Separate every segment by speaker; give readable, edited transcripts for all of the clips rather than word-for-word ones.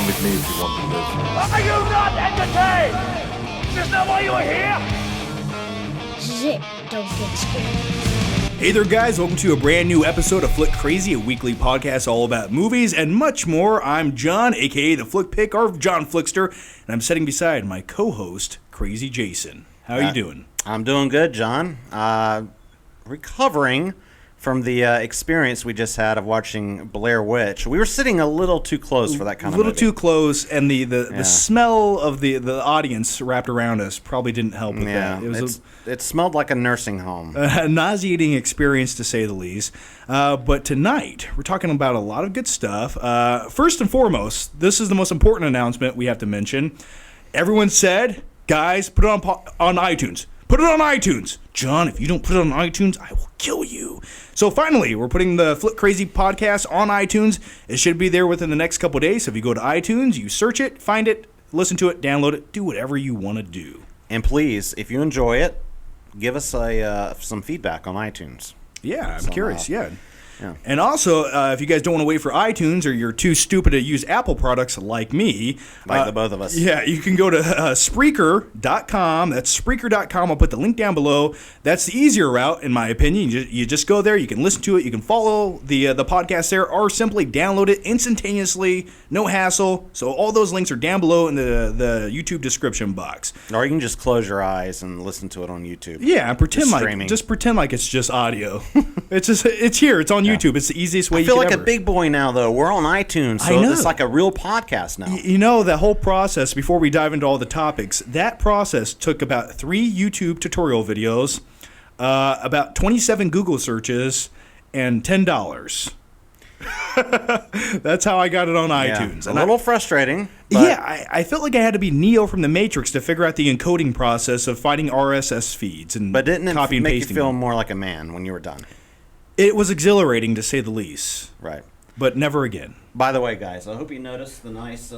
Speaker 1: come with me if you want to live.
Speaker 2: Are you not entertained? Is that why you are here?
Speaker 3: Zip, don't get scared.
Speaker 4: Hey there, guys. Welcome to a brand new episode of Flick Crazy, a weekly podcast all about movies and much more. I'm John, a.k.a. the Flick Pick, or John Flickster, and I'm sitting beside my co-host, Crazy Jason. How are you doing?
Speaker 5: I'm doing good, John. Recovering from the experience we just had of watching Blair Witch. We were sitting a little too close for that kind of movie.
Speaker 4: A little too close, and the smell of the audience wrapped around us probably didn't help with that.
Speaker 5: It smelled like a nursing home.
Speaker 4: A nauseating experience, to say the least. But tonight, we're talking about a lot of good stuff. First and foremost, this is the most important announcement we have to mention. Everyone said, guys, put it on iTunes. Put it on iTunes. John, if you don't put it on iTunes, I will kill you. So finally, we're putting the Flick Crazy podcast on iTunes. It should be there within the next couple of days. So if you go to iTunes, you search it, find it, listen to it, download it, do whatever you want to do.
Speaker 5: And please, if you enjoy it, give us some feedback on iTunes.
Speaker 4: Yeah, I'm curious. Yeah. And also, if you guys don't want to wait for iTunes or you're too stupid to use Apple products like me.
Speaker 5: Like the both of us.
Speaker 4: Yeah, you can go to Spreaker.com. That's Spreaker.com. I'll put the link down below. That's the easier route, in my opinion. You just go there. You can listen to it. You can follow the podcast there or simply download it instantaneously. No hassle. So all those links are down below in the YouTube description box.
Speaker 5: Or you can just close your eyes and listen to it on YouTube.
Speaker 4: Yeah, pretend like it's just audio. It's here. It's on YouTube. It's the easiest way you can
Speaker 5: I feel like a big boy now, though. We're on iTunes, so it's like a real podcast now.
Speaker 4: You know, the whole process, before we dive into all the topics, that process took about 3 YouTube tutorial videos, about 27 Google searches, and $10. That's how I got it on iTunes.
Speaker 5: A little frustrating.
Speaker 4: Yeah, I felt like I had to be Neo from the Matrix to figure out the encoding process of finding RSS feeds and
Speaker 5: But didn't
Speaker 4: copy
Speaker 5: it
Speaker 4: and
Speaker 5: make you
Speaker 4: pasting
Speaker 5: feel
Speaker 4: them.
Speaker 5: more like a man when you were done?
Speaker 4: It was exhilarating, to say the least.
Speaker 5: Right.
Speaker 4: But never again.
Speaker 5: By the way, guys, I hope you noticed the nice...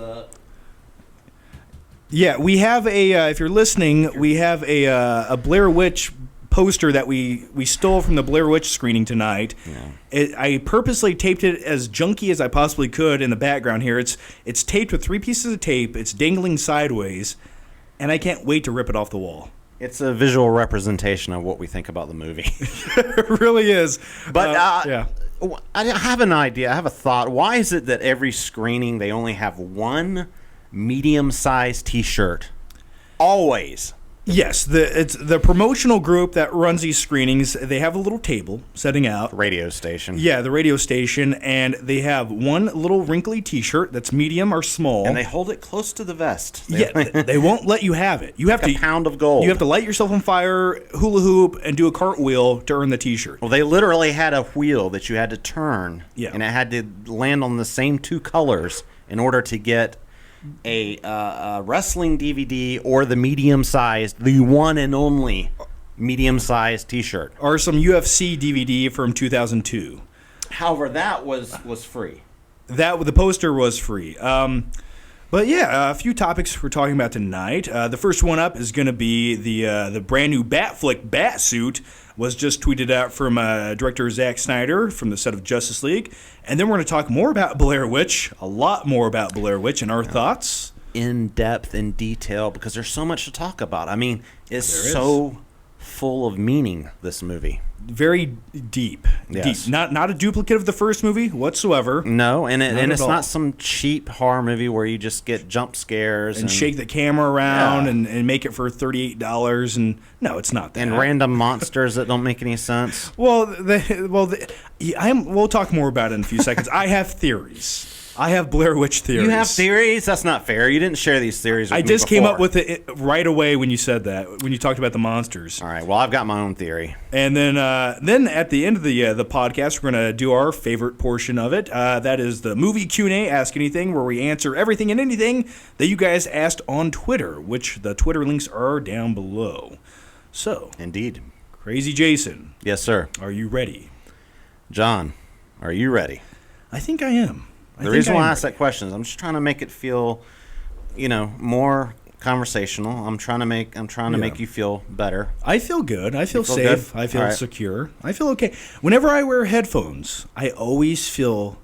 Speaker 4: Yeah, we have if you're listening, we have a Blair Witch poster that we stole from the Blair Witch screening tonight. Yeah. I purposely taped it as junky as I possibly could in the background here. It's taped with 3 pieces of tape. It's dangling sideways, and I can't wait to rip it off the wall.
Speaker 5: It's a visual representation of what we think about the movie.
Speaker 4: It really is.
Speaker 5: But
Speaker 4: yeah.
Speaker 5: I have an idea. I have a thought. Why is it that every screening they only have one medium-sized T-shirt? Always.
Speaker 4: Yes, it's the promotional group that runs these screenings. They have a little table setting out.
Speaker 5: Radio station.
Speaker 4: Yeah, the radio station, and they have one little wrinkly T-shirt that's medium or small.
Speaker 5: And they hold it close to the vest.
Speaker 4: They won't let you have it. You have
Speaker 5: a pound of gold.
Speaker 4: You have to light yourself on fire, hula hoop, and do a cartwheel to earn the T-shirt.
Speaker 5: Well, they literally had a wheel that you had to turn,
Speaker 4: yeah,
Speaker 5: and it had to land on the same 2 colors in order to get a wrestling DVD or the medium-sized, the one and only medium-sized T-shirt.
Speaker 4: Or some UFC DVD from 2002.
Speaker 5: However, that was free.
Speaker 4: The poster was free. But yeah, a few topics we're talking about tonight. The first one up is going to be the brand new Batflick Batsuit was just tweeted out from director Zack Snyder from the set of Justice League. And then we're going to talk more about Blair Witch, a lot more about Blair Witch and our thoughts.
Speaker 5: In depth, in detail, because there's so much to talk about. I mean, it's so full of meaning, this movie.
Speaker 4: Very deep.
Speaker 5: Yes.
Speaker 4: Deep. Not a duplicate of the first movie whatsoever.
Speaker 5: No, and it's not some cheap horror movie where you just get jump scares
Speaker 4: and shake the camera around and make it for $38. And no, it's not that.
Speaker 5: And random monsters that don't make any sense.
Speaker 4: We'll talk more about it in a few seconds. I have theories. I have Blair Witch theories.
Speaker 5: You have theories? That's not fair. You didn't share these theories with me
Speaker 4: I just
Speaker 5: before.
Speaker 4: came up with it right away when you said that, when you talked about the monsters.
Speaker 5: All right. Well, I've got my own theory.
Speaker 4: And then at the end of the podcast, we're going to do our favorite portion of it. That is the movie Q&A, Ask Anything, where we answer everything and anything that you guys asked on Twitter, which the Twitter links are down below. So.
Speaker 5: Indeed.
Speaker 4: Crazy Jason.
Speaker 5: Yes, sir.
Speaker 4: Are you ready?
Speaker 5: John, are you ready?
Speaker 4: I think I am.
Speaker 5: The reason why I asked that question is I'm just trying to make it feel, more conversational. I'm trying to make you feel better.
Speaker 4: I feel good. I feel safe. Good? I feel secure. I feel okay. Whenever I wear headphones, I always feel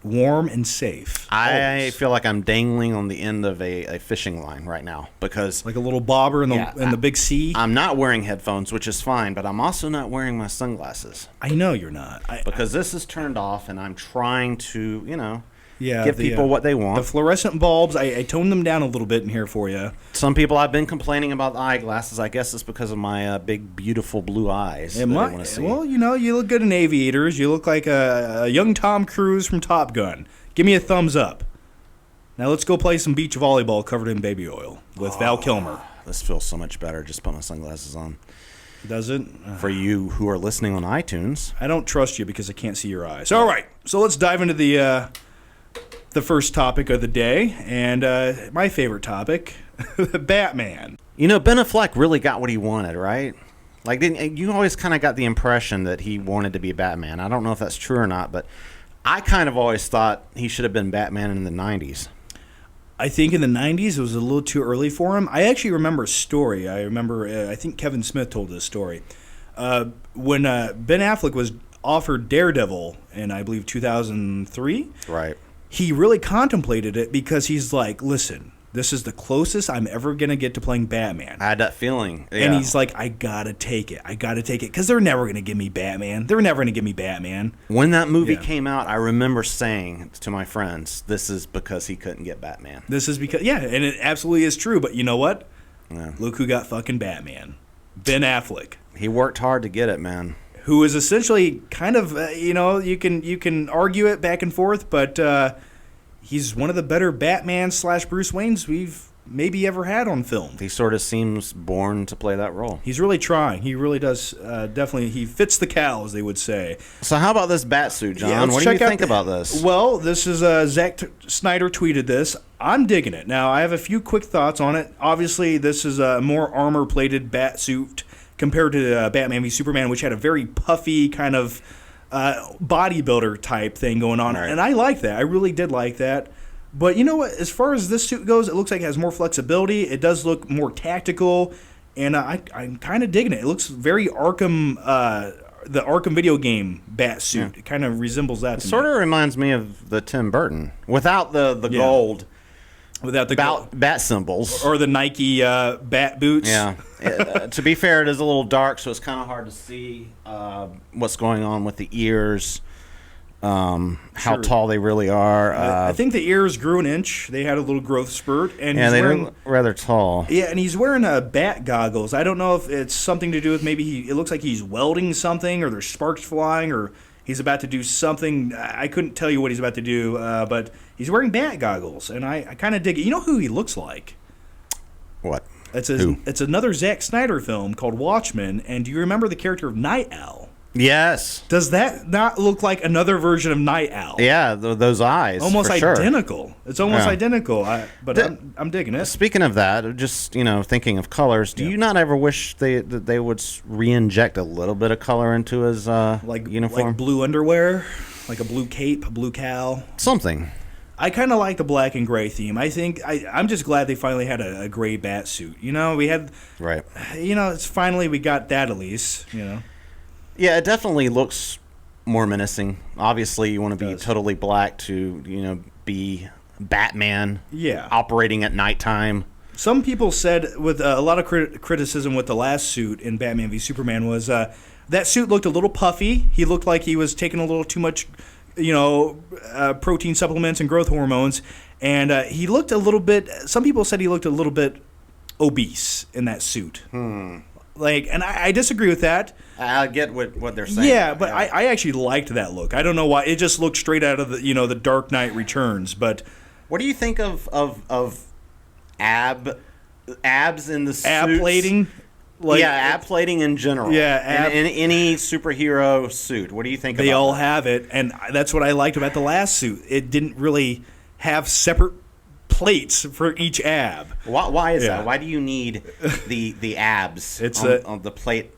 Speaker 4: warm and safe.
Speaker 5: I
Speaker 4: Always.
Speaker 5: feel like I'm dangling on the end of a fishing line right now because
Speaker 4: Like a little bobber in the big sea.
Speaker 5: I'm not wearing headphones, which is fine, but I'm also not wearing my sunglasses
Speaker 4: I know you're not.
Speaker 5: because this is turned off, and I'm trying to, give
Speaker 4: the,
Speaker 5: people what they want.
Speaker 4: The fluorescent bulbs, I toned them down a little bit in here for you.
Speaker 5: Some people have been complaining about the eyeglasses. I guess it's because of my big, beautiful blue eyes. That they want to see.
Speaker 4: Well, you look good in aviators. You look like a young Tom Cruise from Top Gun. Give me a thumbs up. Now let's go play some beach volleyball covered in baby oil with Val Kilmer.
Speaker 5: This feels so much better. Just put my sunglasses on.
Speaker 4: Does it?
Speaker 5: For you who are listening on iTunes.
Speaker 4: I don't trust you because I can't see your eyes. All right, so let's dive into the first topic of the day, and my favorite topic, Batman.
Speaker 5: Ben Affleck really got what he wanted, right? Like, you always kind of got the impression that he wanted to be Batman. I don't know if that's true or not, but I kind of always thought he should have been Batman in the 90s.
Speaker 4: I think in the 90s it was a little too early for him. I actually remember a story. I think Kevin Smith told this story. When Ben Affleck was offered Daredevil in, I believe, 2003.
Speaker 5: Right.
Speaker 4: He really contemplated it because he's like, listen, this is the closest I'm ever going to get to playing Batman.
Speaker 5: I had that feeling. Yeah.
Speaker 4: And he's like, I got to take it. Because they're never going to give me Batman.
Speaker 5: When that movie came out, I remember saying to my friends, this is because he couldn't get Batman.
Speaker 4: This is because, and it absolutely is true. But you know what?
Speaker 5: Yeah.
Speaker 4: Look who got fucking Batman. Ben Affleck.
Speaker 5: He worked hard to get it, man.
Speaker 4: Who is essentially kind of, you can argue it back and forth, but he's one of the better Batman / Bruce Waynes we've maybe ever had on film.
Speaker 5: He sort of seems born to play that role.
Speaker 4: He's really trying. He really does. Definitely, he fits the cow, as they would say.
Speaker 5: So how about this bat suit, John? What do you think about this?
Speaker 4: Well, this is Zack Snyder tweeted this. I'm digging it. Now, I have a few quick thoughts on it. Obviously, this is a more armor-plated bat suit compared to Batman v Superman, which had a very puffy kind of bodybuilder type thing going on. Right. And I like that. I really did like that. But you know what? As far as this suit goes, it looks like it has more flexibility. It does look more tactical. And I'm kind of digging it. It looks very Arkham, the Arkham video game bat suit. Yeah. It kind of resembles that.
Speaker 5: It sort of reminds me of the Tim Burton without the gold.
Speaker 4: Without the
Speaker 5: bat symbols.
Speaker 4: Or the Nike bat boots.
Speaker 5: Yeah. To be fair, it is a little dark, so it's kind of hard to see what's going on with the ears, how tall they really are.
Speaker 4: I think the ears grew an inch. They had a little growth spurt. And
Speaker 5: they look rather tall.
Speaker 4: Yeah, and he's wearing bat goggles. I don't know if it's something to do with maybe it looks like he's welding something, or there's sparks flying, or he's about to do something. I couldn't tell you what he's about to do, but he's wearing bat goggles, and I kind of dig it. You know who he looks like?
Speaker 5: What?
Speaker 4: It's another Zack Snyder film called Watchmen, and do you remember the character of Night Owl?
Speaker 5: Yes.
Speaker 4: Does that not look like another version of Night Owl?
Speaker 5: Yeah, those eyes.
Speaker 4: Almost identical.
Speaker 5: Sure.
Speaker 4: It's almost identical, but I'm digging it.
Speaker 5: Speaking of that, just thinking of colors, do you not ever wish that they would re-inject a little bit of color into his uniform?
Speaker 4: Like blue underwear, like a blue cape, a blue cowl?
Speaker 5: Something.
Speaker 4: I kind of like the black and gray theme. I think I'm just glad they finally had a gray bat suit. We had
Speaker 5: right.
Speaker 4: It's finally we got that at least.
Speaker 5: Yeah, it definitely looks more menacing. Obviously, you want to be totally black to be Batman.
Speaker 4: Yeah.
Speaker 5: Operating at nighttime.
Speaker 4: Some people said with a lot of criticism with the last suit in Batman v Superman was that suit looked a little puffy. He looked like he was taking a little too much. Protein supplements and growth hormones, and he looked a little bit. Some people said he looked a little bit obese in that suit. And I disagree with that.
Speaker 5: I get what they're saying.
Speaker 4: Yeah, but I actually liked that look. I don't know why. It just looked straight out of the Dark Knight Returns. But
Speaker 5: what do you think of abs in the suits?
Speaker 4: Ab plating.
Speaker 5: Ab plating in general.
Speaker 4: Yeah,
Speaker 5: in any superhero suit. What do you think?
Speaker 4: They all have it, and that's what I liked about the last suit. It didn't really have separate plates for each ab.
Speaker 5: Why is that? Why do you need the abs on the plate?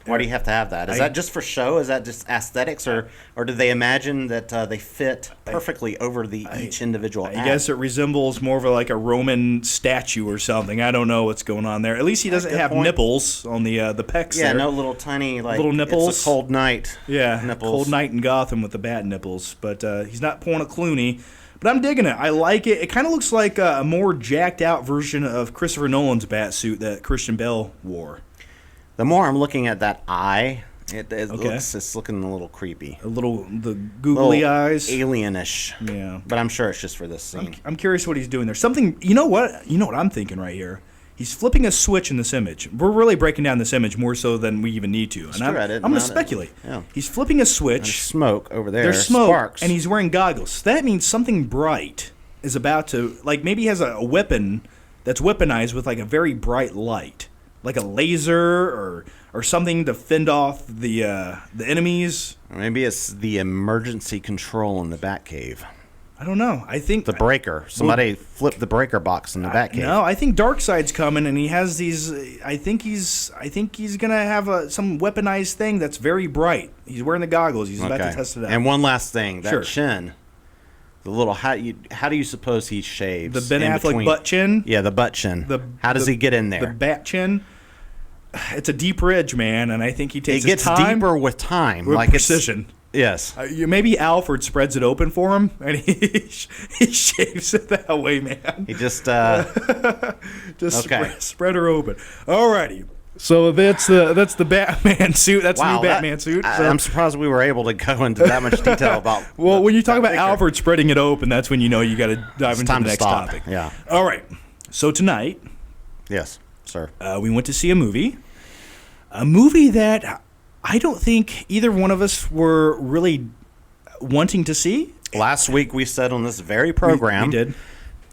Speaker 5: Why do you have to have that? Is that just for show? Is that just aesthetics, or do they imagine that they fit perfectly over each individual act?
Speaker 4: I guess it resembles more of a Roman statue or something. I don't know what's going on there. At least he doesn't have nipples on the pecs.
Speaker 5: Yeah,
Speaker 4: there.
Speaker 5: no little tiny
Speaker 4: little nipples.
Speaker 5: It's a cold night.
Speaker 4: Yeah,
Speaker 5: nipples.
Speaker 4: Cold night in Gotham with the bat nipples. But he's not pulling a Clooney. But I'm digging it. I like it. It kind of looks like a more jacked out version of Christopher Nolan's bat suit that Christian Bale wore.
Speaker 5: The more I'm looking at that eye, it's looking a little creepy.
Speaker 4: The googly eyes.
Speaker 5: Alienish.
Speaker 4: Yeah.
Speaker 5: But I'm sure it's just for this scene.
Speaker 4: I'm curious what he's doing there. Something, you know what I'm thinking right here? He's flipping a switch in this image. We're really breaking down this image more so than we even need to. And I'm going to speculate.
Speaker 5: Yeah.
Speaker 4: He's flipping a switch.
Speaker 5: There's smoke over there.
Speaker 4: There's smoke.
Speaker 5: Sparks.
Speaker 4: And he's wearing goggles. That means something bright is about to, maybe he has a weapon that's weaponized with a very bright light. Like a laser or something to fend off the enemies.
Speaker 5: Maybe it's the emergency control in the Batcave.
Speaker 4: I don't know. I think
Speaker 5: the breaker. Somebody flipped the breaker box in the Batcave.
Speaker 4: No, I think Darkseid's coming, and he has these. I think he's gonna have some weaponized thing that's very bright. He's wearing the goggles. He's about to test it out.
Speaker 5: And one last thing, that
Speaker 4: Sure.
Speaker 5: chin. The little how do you suppose he shaves?
Speaker 4: The Ben Affleck butt chin.
Speaker 5: Yeah, the butt chin. How does he get in there?
Speaker 4: The bat chin. It's a deep ridge, man, and I think he takes.
Speaker 5: It gets
Speaker 4: his time
Speaker 5: deeper with time,
Speaker 4: with precision.
Speaker 5: Yes.
Speaker 4: Maybe Alfred spreads it open for him, and he shaves it that way, man.
Speaker 5: He just
Speaker 4: spread her open. Alrighty. So that's the Batman suit. That's the new Batman suit. So.
Speaker 5: I'm surprised we were able to go into that much detail about.
Speaker 4: Well, when you talk about Alfred spreading it open, that's when you know you got to dive into the next topic.
Speaker 5: Yeah.
Speaker 4: All right. So tonight,
Speaker 5: yes, sir,
Speaker 4: we went to see a movie that I don't think either one of us were really wanting to see.
Speaker 5: Last week we said on this very program,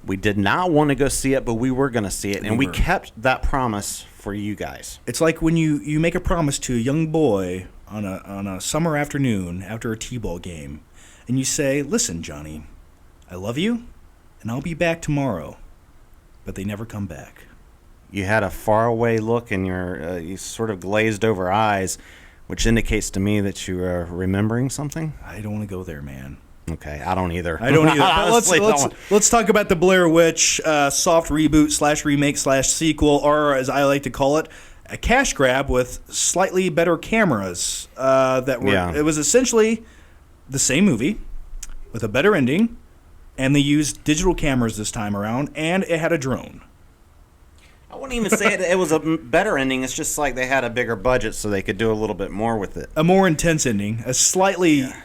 Speaker 5: we did not want to go see it, but we were going to see it, and we kept that promise for you guys.
Speaker 4: It's like when you make a promise to a young boy on a summer afternoon after a T-ball game, and you say, "Listen, Johnny, I love you, and I'll be back tomorrow," but they never come back.
Speaker 5: You had a faraway look in your you sort of glazed over eyes, which indicates to me that you are remembering something.
Speaker 4: I don't want to go there, man.
Speaker 5: Okay, I don't either.
Speaker 4: Let's talk about the Blair Witch soft reboot / remake / sequel, or as I like to call it, a cash grab with slightly better cameras. It was essentially the same movie with a better ending, and they used digital cameras this time around, and it had a drone.
Speaker 5: I wouldn't even say it was a better ending. It's just like they had a bigger budget, so they could do a little bit more with it.
Speaker 4: A more intense ending, a slightly.
Speaker 5: Yeah.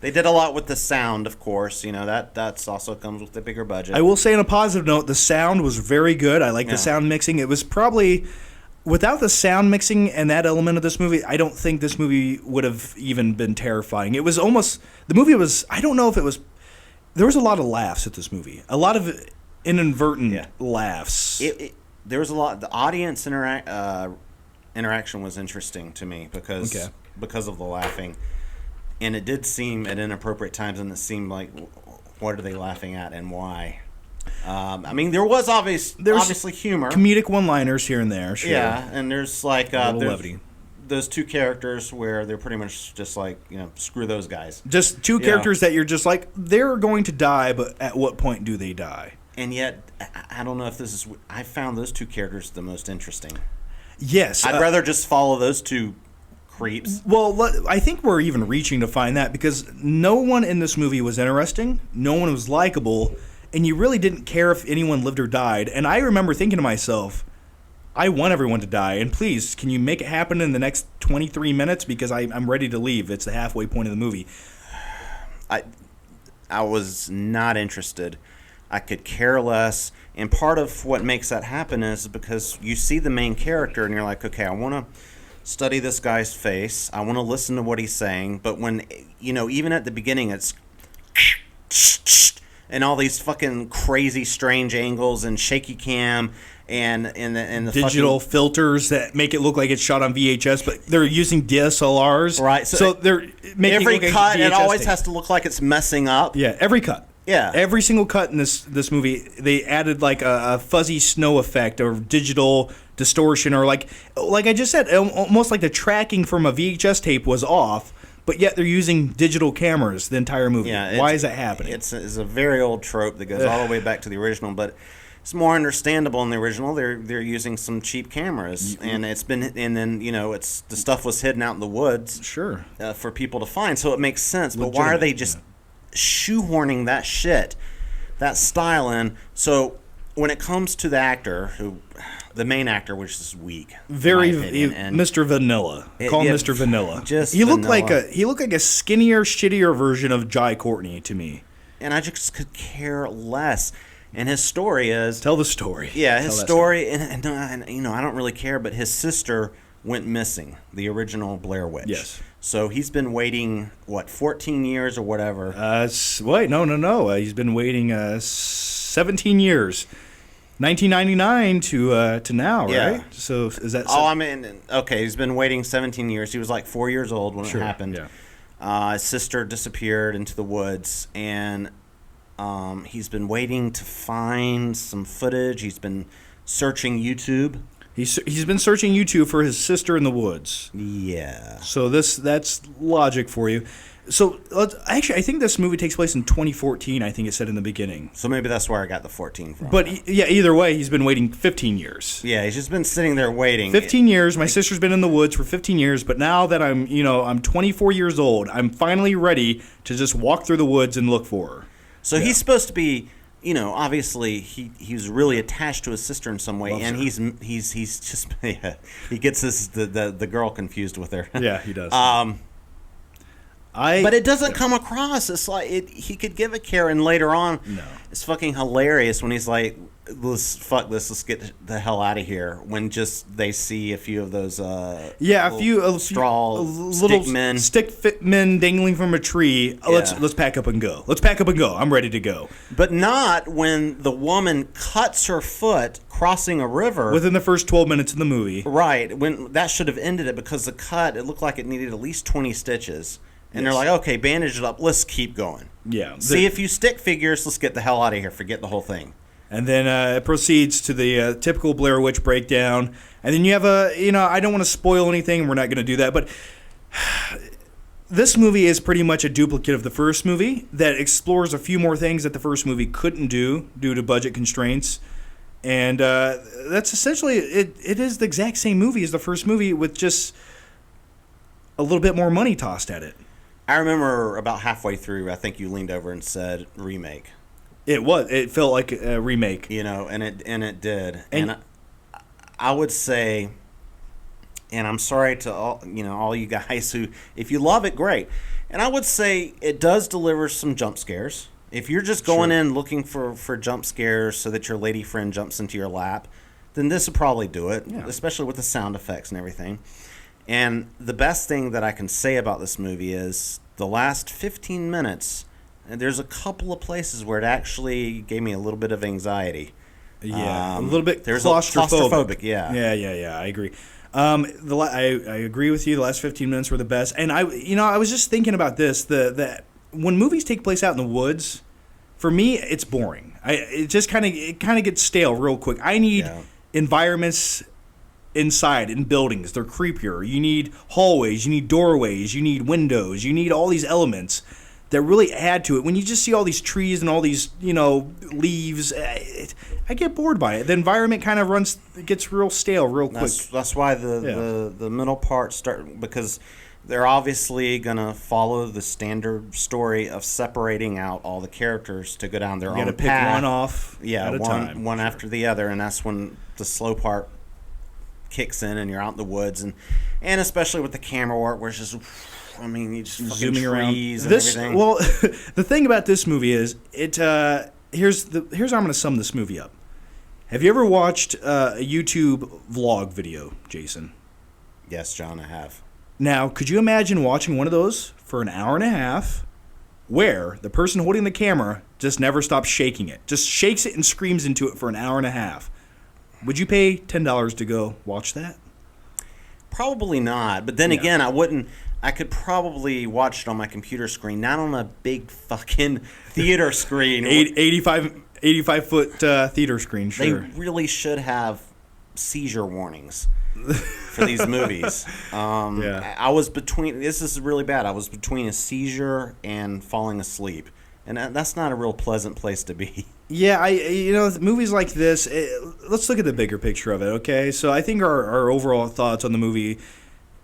Speaker 5: They did a lot with the sound, of course. You know that's also comes with the bigger budget.
Speaker 4: I will say, on a positive note, the sound was very good. I like the sound mixing. It was probably without the sound mixing and that element of this movie, I don't think this movie would have even been terrifying. It was almost the movie was. I don't know if it was. There was a lot of laughs at this movie. A lot of inadvertent laughs.
Speaker 5: There was a lot. The audience interaction was interesting to me because of the laughing. And it did seem at inappropriate times, and it seemed like, what are they laughing at and why? I mean, there was obviously humor.
Speaker 4: Comedic one-liners here and there, sure.
Speaker 5: Yeah, and there's
Speaker 4: levity.
Speaker 5: Those two characters where they're pretty much just like, screw those guys.
Speaker 4: Just two characters that you're just like, they're going to die, but at what point do they die?
Speaker 5: And yet, I don't know if this is... I found those two characters the most interesting.
Speaker 4: Yes.
Speaker 5: I'd rather just follow those two creeps.
Speaker 4: Well, I think we're even reaching to find that because no one in this movie was interesting. No one was likable. And you really didn't care if anyone lived or died. And I remember thinking to myself, I want everyone to die. And please, can you make it happen in the next 23 minutes? Because I'm ready to leave. It's the halfway point of the movie.
Speaker 5: I was not interested. I could care less. And part of what makes that happen is because you see the main character and you're like, okay, I want to study this guy's face. I want to listen to what he's saying. But when, even at the beginning, it's and all these fucking crazy, strange angles and shaky cam and the
Speaker 4: digital filters that make it look like it's shot on VHS, but they're using DSLRs.
Speaker 5: Right.
Speaker 4: So they're making
Speaker 5: every
Speaker 4: it look
Speaker 5: cut,
Speaker 4: like
Speaker 5: it always has to look like it's messing up.
Speaker 4: Yeah, every cut.
Speaker 5: Yeah.
Speaker 4: Every single cut in this movie, they added like a fuzzy snow effect or digital distortion, or like I just said, almost like the tracking from a VHS tape was off, but yet they're using digital cameras the entire movie.
Speaker 5: Yeah,
Speaker 4: why is that happening?
Speaker 5: It's a very old trope that goes all the way back to the original, but it's more understandable in the original. They're using some cheap cameras, and then it's the stuff was hidden out in the woods,
Speaker 4: sure,
Speaker 5: for people to find, so it makes sense. But why are they just shoehorning that style in? So when it comes to the actor, the main actor, which is weak,
Speaker 4: very
Speaker 5: in my opinion, and
Speaker 4: Mr. Vanilla. Call him Mr. Vanilla.
Speaker 5: He
Speaker 4: looked like a skinnier, shittier version of Jai Courtney to me.
Speaker 5: And I just could care less. And his story is...
Speaker 4: Tell the story.
Speaker 5: Yeah, his story, and I don't really care, but his sister went missing, the original Blair Witch.
Speaker 4: Yes.
Speaker 5: So he's been waiting, 14 years or whatever?
Speaker 4: Wait, no. He's been waiting 17 years. 1999 to now, right?
Speaker 5: Yeah.
Speaker 4: So is that...
Speaker 5: okay, he's been waiting 17 years. He was like 4 years old when it happened.
Speaker 4: Yeah.
Speaker 5: His sister disappeared into the woods, and... he's been waiting to find some footage. He's been searching YouTube.
Speaker 4: He's been searching YouTube for his sister in the woods.
Speaker 5: Yeah.
Speaker 4: So that's logic for you. So actually, I think this movie takes place in 2014. I think it said in the beginning.
Speaker 5: So maybe that's where I got the 14 from.
Speaker 4: But yeah, either way, he's been waiting 15 years.
Speaker 5: Yeah, he's just been sitting there waiting.
Speaker 4: 15 years. My sister's been in the woods for 15 years, but now that I'm 24 years old, I'm finally ready to just walk through the woods and look for her.
Speaker 5: So he's supposed to be, obviously he's really attached to his sister in some way, and he's just he gets the girl confused with her.
Speaker 4: Yeah, he does.
Speaker 5: But it doesn't come across. It's like he could give a care, and later on, it's fucking hilarious when he's like, let's get the hell out of here. When just they see a few of those
Speaker 4: stick men dangling from a tree. Let's pack up and go. I'm ready to go.
Speaker 5: But not when the woman cuts her foot crossing a river
Speaker 4: within the first 12 minutes of the movie.
Speaker 5: Right, when that should have ended it, because the cut, it looked like it needed at least 20 stitches. And they're like, okay, bandage it up. Let's keep going.
Speaker 4: Yeah.
Speaker 5: See a few stick figures. Let's get the hell out of here. Forget the whole thing.
Speaker 4: And then it proceeds to the typical Blair Witch breakdown. And then you have I don't want to spoil anything. We're not going to do that. But this movie is pretty much a duplicate of the first movie that explores a few more things that the first movie couldn't do due to budget constraints. And that's essentially it. It is the exact same movie as the first movie with just a little bit more money tossed at it.
Speaker 5: I remember about halfway through, I think you leaned over and said remake.
Speaker 4: It felt like a remake,
Speaker 5: and it did. And I would say, and I'm sorry to all you guys who, if you love it, great. And I would say it does deliver some jump scares. If you're just going in looking for jump scares so that your lady friend jumps into your lap, then this would probably do it, especially with the sound effects and everything. And the best thing that I can say about this movie is the last 15 minutes, and there's a couple of places where it actually gave me a little bit of anxiety.
Speaker 4: Yeah, a little bit
Speaker 5: there's
Speaker 4: claustrophobic.
Speaker 5: Yeah,
Speaker 4: I agree. I agree with you. The last 15 minutes were the best. And I was just thinking about this. That when movies take place out in the woods, for me, it's boring. It kind of gets stale real quick. I need environments inside in buildings. They're creepier. You need hallways, you need doorways, you need windows, you need all these elements that really add to it. When you just see all these trees and all these leaves, I get bored by it. The environment kind of gets real stale real quick.
Speaker 5: That's why the middle part because they're obviously gonna follow the standard story of separating out all the characters to go down their own path.
Speaker 4: You gotta pick one off at a time.
Speaker 5: One after the other, and that's when the slow part kicks in and you're out in the woods, and especially with the camera work where it's just you just
Speaker 4: zooming around
Speaker 5: and everything.
Speaker 4: Well, the thing about this movie is here's how I'm going to sum this movie up. Have you ever watched a YouTube vlog video, Jason?
Speaker 5: Yes, John, I have.
Speaker 4: Now, could you imagine watching one of those for an hour and a half where the person holding the camera just never stops shaking it, just shakes it and screams into it for an hour and a half? Would you pay $10 to go watch that?
Speaker 5: Probably not. But then again, I wouldn't. I could probably watch it on my computer screen, not on a big fucking theater screen.
Speaker 4: 85 foot theater screen.
Speaker 5: They
Speaker 4: Sure.
Speaker 5: really should have seizure warnings for these movies.
Speaker 4: Yeah.
Speaker 5: I was between. This is really bad. I was between a seizure and falling asleep, and that's not a real pleasant place to be.
Speaker 4: Yeah, movies like this. Let's look at the bigger picture of it. Okay, so I think our overall thoughts on the movie.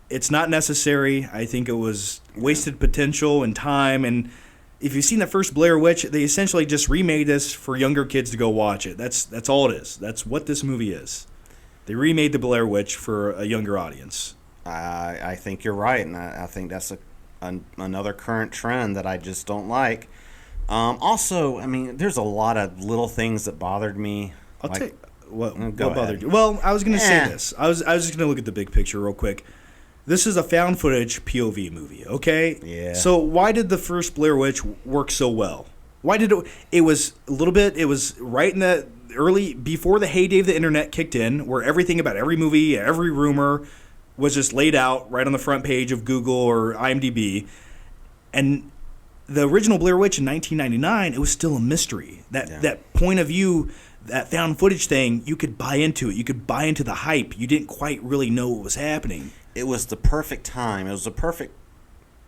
Speaker 4: It's not necessary. I think it was wasted potential and time. And if you've seen the first Blair Witch, they essentially just remade this for younger kids to go watch it. That's all it is. That's what this movie is. They remade the Blair Witch for a younger audience.
Speaker 5: I think you're right, and I think that's another current trend that I just don't like. Also, I mean, there's a lot of little things that bothered me.
Speaker 4: I'll take what
Speaker 5: Go
Speaker 4: bothered
Speaker 5: ahead.
Speaker 4: you. Well, I was going to say this. I was just going to look at the big picture real quick. This is a found footage POV movie, okay?
Speaker 5: Yeah.
Speaker 4: So why did the first Blair Witch work so well? Why did it? It was a little bit. It was right in the early before the heyday of the internet kicked in, where everything about every movie, every rumor, was just laid out right on the front page of Google or IMDb, and the original Blair Witch in 1999, it was still a mystery. That point of view, that found footage thing, you could buy into it. You could buy into the hype. You didn't quite really know what was happening.
Speaker 5: It was the perfect time. It was the perfect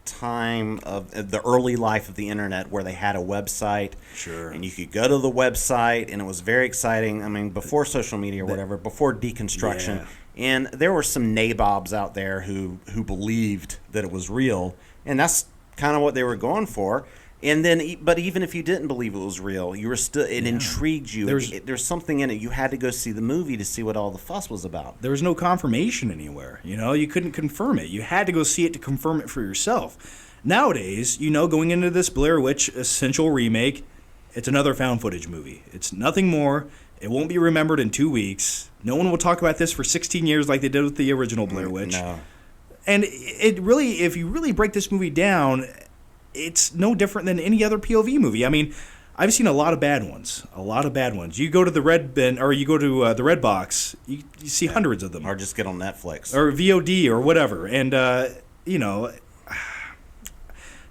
Speaker 5: time of the early life of the internet where they had a website.
Speaker 4: Sure.
Speaker 5: And you could go to the website, and it was very exciting. I mean, before social media or whatever, before deconstruction.
Speaker 4: Yeah.
Speaker 5: And there were some nabobs out there who believed that it was real, and that's kind of what they were going for. And then, but even if you didn't believe it was real, you were still. It intrigued you. There's something in it. You had to go see the movie to see what all the fuss was about.
Speaker 4: There was no confirmation anywhere. You couldn't confirm it. You had to go see it to confirm it for yourself. Nowadays, going into this Blair Witch essential remake, it's another found footage movie. It's nothing more. It won't be remembered in 2 weeks. No one will talk about this for 16 years like they did with the original Blair Witch.
Speaker 5: No.
Speaker 4: And it really, if you really break this movie down, it's no different than any other POV movie. I mean, I've seen a lot of bad ones. You go to the Red Bin, or you go to the Red Box, you see hundreds of them.
Speaker 5: Or just get on Netflix.
Speaker 4: Or VOD or whatever. And,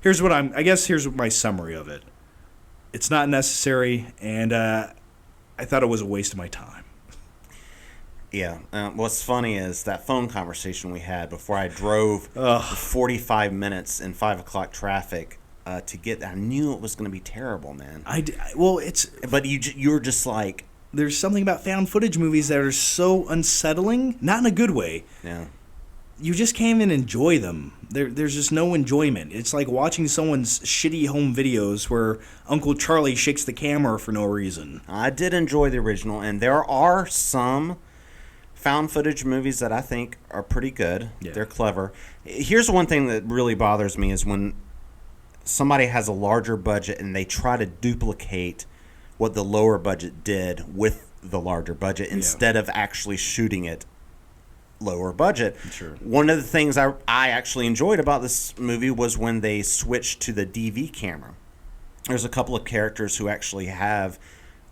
Speaker 4: here's my summary of it. It's not necessary, and I thought it was a waste of my time.
Speaker 5: Yeah. What's funny is that phone conversation we had before I drove 45 minutes in 5 o'clock traffic to get there. I knew it was going to be terrible, man. But you're just like...
Speaker 4: There's something about found footage movies that are so unsettling, not in a good way.
Speaker 5: Yeah.
Speaker 4: You just can't even enjoy them. There's just no enjoyment. It's like watching someone's shitty home videos where Uncle Charlie shakes the camera for no reason.
Speaker 5: I did enjoy the original, and there are some found footage movies that I think are pretty good.
Speaker 4: Yeah.
Speaker 5: They're clever. Here's one thing that really bothers me is when somebody has a larger budget and they try to duplicate what the lower budget did with the larger budget instead of actually shooting it lower budget.
Speaker 4: Sure.
Speaker 5: One of the things I actually enjoyed about this movie was when they switched to the DV camera. There's a couple of characters who actually have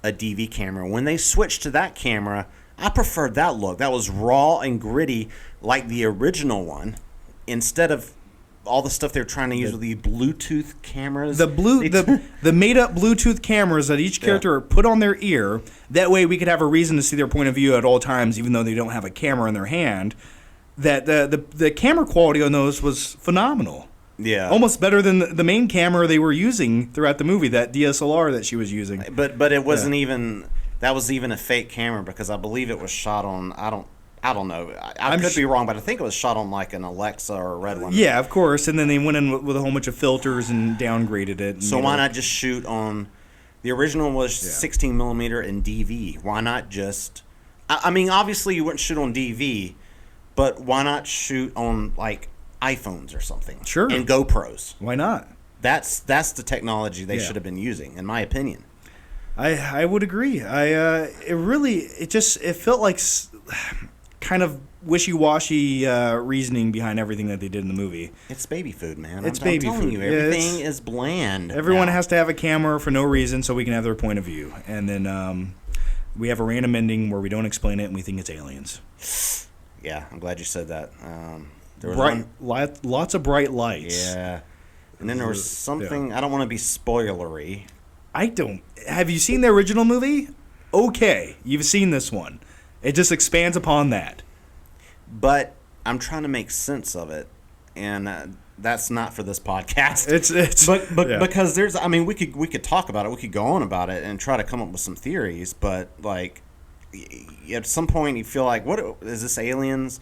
Speaker 5: a DV camera. When they switched to that camera, I preferred that look. That was raw and gritty like the original one, instead of all the stuff they're trying to use with the Bluetooth cameras.
Speaker 4: The made-up Bluetooth cameras that each character put on their ear. That way we could have a reason to see their point of view at all times, even though they don't have a camera in their hand. That the camera quality on those was phenomenal.
Speaker 5: Yeah.
Speaker 4: Almost better than the main camera they were using throughout the movie, that DSLR that she was using.
Speaker 5: But it wasn't even... That was even a fake camera because I believe it was shot on... I don't know. I could be wrong, but I think it was shot on like an Alexa or a Red one.
Speaker 4: Yeah, of course. And then they went in with a whole bunch of filters and downgraded it. And
Speaker 5: so why not just shoot on... The original was 16 millimeter and DV. Why not just... I mean, obviously you wouldn't shoot on DV, but why not shoot on like iPhones or something?
Speaker 4: Sure.
Speaker 5: And GoPros.
Speaker 4: Why not?
Speaker 5: That's the technology they should have been using, in my opinion.
Speaker 4: I would agree. It felt like kind of wishy-washy reasoning behind everything that they did in the movie.
Speaker 5: It's baby food, man.
Speaker 4: It's
Speaker 5: I'm
Speaker 4: baby
Speaker 5: telling
Speaker 4: food.
Speaker 5: you, everything is bland.
Speaker 4: Everyone
Speaker 5: now.
Speaker 4: has to have a camera for no reason so we can have their point of view. And then we have a random ending where we don't explain it and we think it's aliens.
Speaker 5: Yeah, I'm glad you said that. There was
Speaker 4: bright,
Speaker 5: one,
Speaker 4: lots of bright lights.
Speaker 5: yeah. And then there was something, I don't want to be spoilery.
Speaker 4: Have you seen the original movie? Okay, you've seen this one. It just expands upon that.
Speaker 5: But I'm trying to make sense of it, and that's not for this podcast.
Speaker 4: But
Speaker 5: because there's, I mean, we could talk about it, we could go on about it, and try to come up with some theories. But like, at some point, you feel like, what is this? Aliens?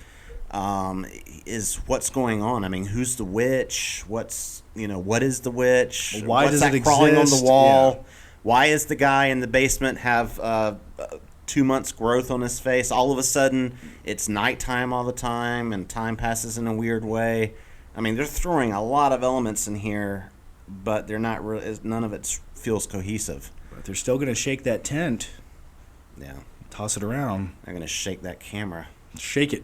Speaker 5: Is what's going on? I mean, who's the witch? What is the witch?
Speaker 4: Why
Speaker 5: What's
Speaker 4: does it
Speaker 5: that crawling
Speaker 4: exist?
Speaker 5: on the wall?
Speaker 4: Yeah.
Speaker 5: Why is the guy in the basement have 2 months growth on his face? All of a sudden, it's nighttime all the time, and time passes in a weird way. I mean, they're throwing a lot of elements in here, but they're not really. None of it feels cohesive.
Speaker 4: But they're still going to shake that tent.
Speaker 5: Yeah,
Speaker 4: Toss it around.
Speaker 5: they're gonna shake that camera.
Speaker 4: Shake it.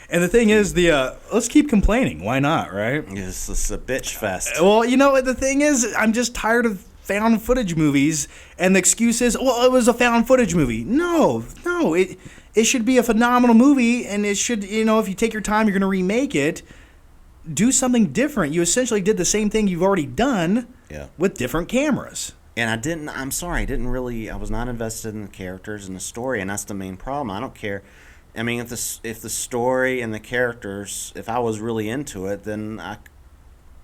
Speaker 4: And the thing is, let's keep complaining. Why not, right?
Speaker 5: It's a bitch fest.
Speaker 4: Well, you know what the thing is? I'm just tired of found footage movies, and the excuse is, well, it was a found footage movie. No, it should be a phenomenal movie, and it should, if you take your time, you're going to remake it, do something different. You essentially did the same thing you've already done with different cameras.
Speaker 5: And I'm sorry, I was not invested in the characters and the story, and that's the main problem. I don't care. I mean, if the story and the characters, if I was really into it, then I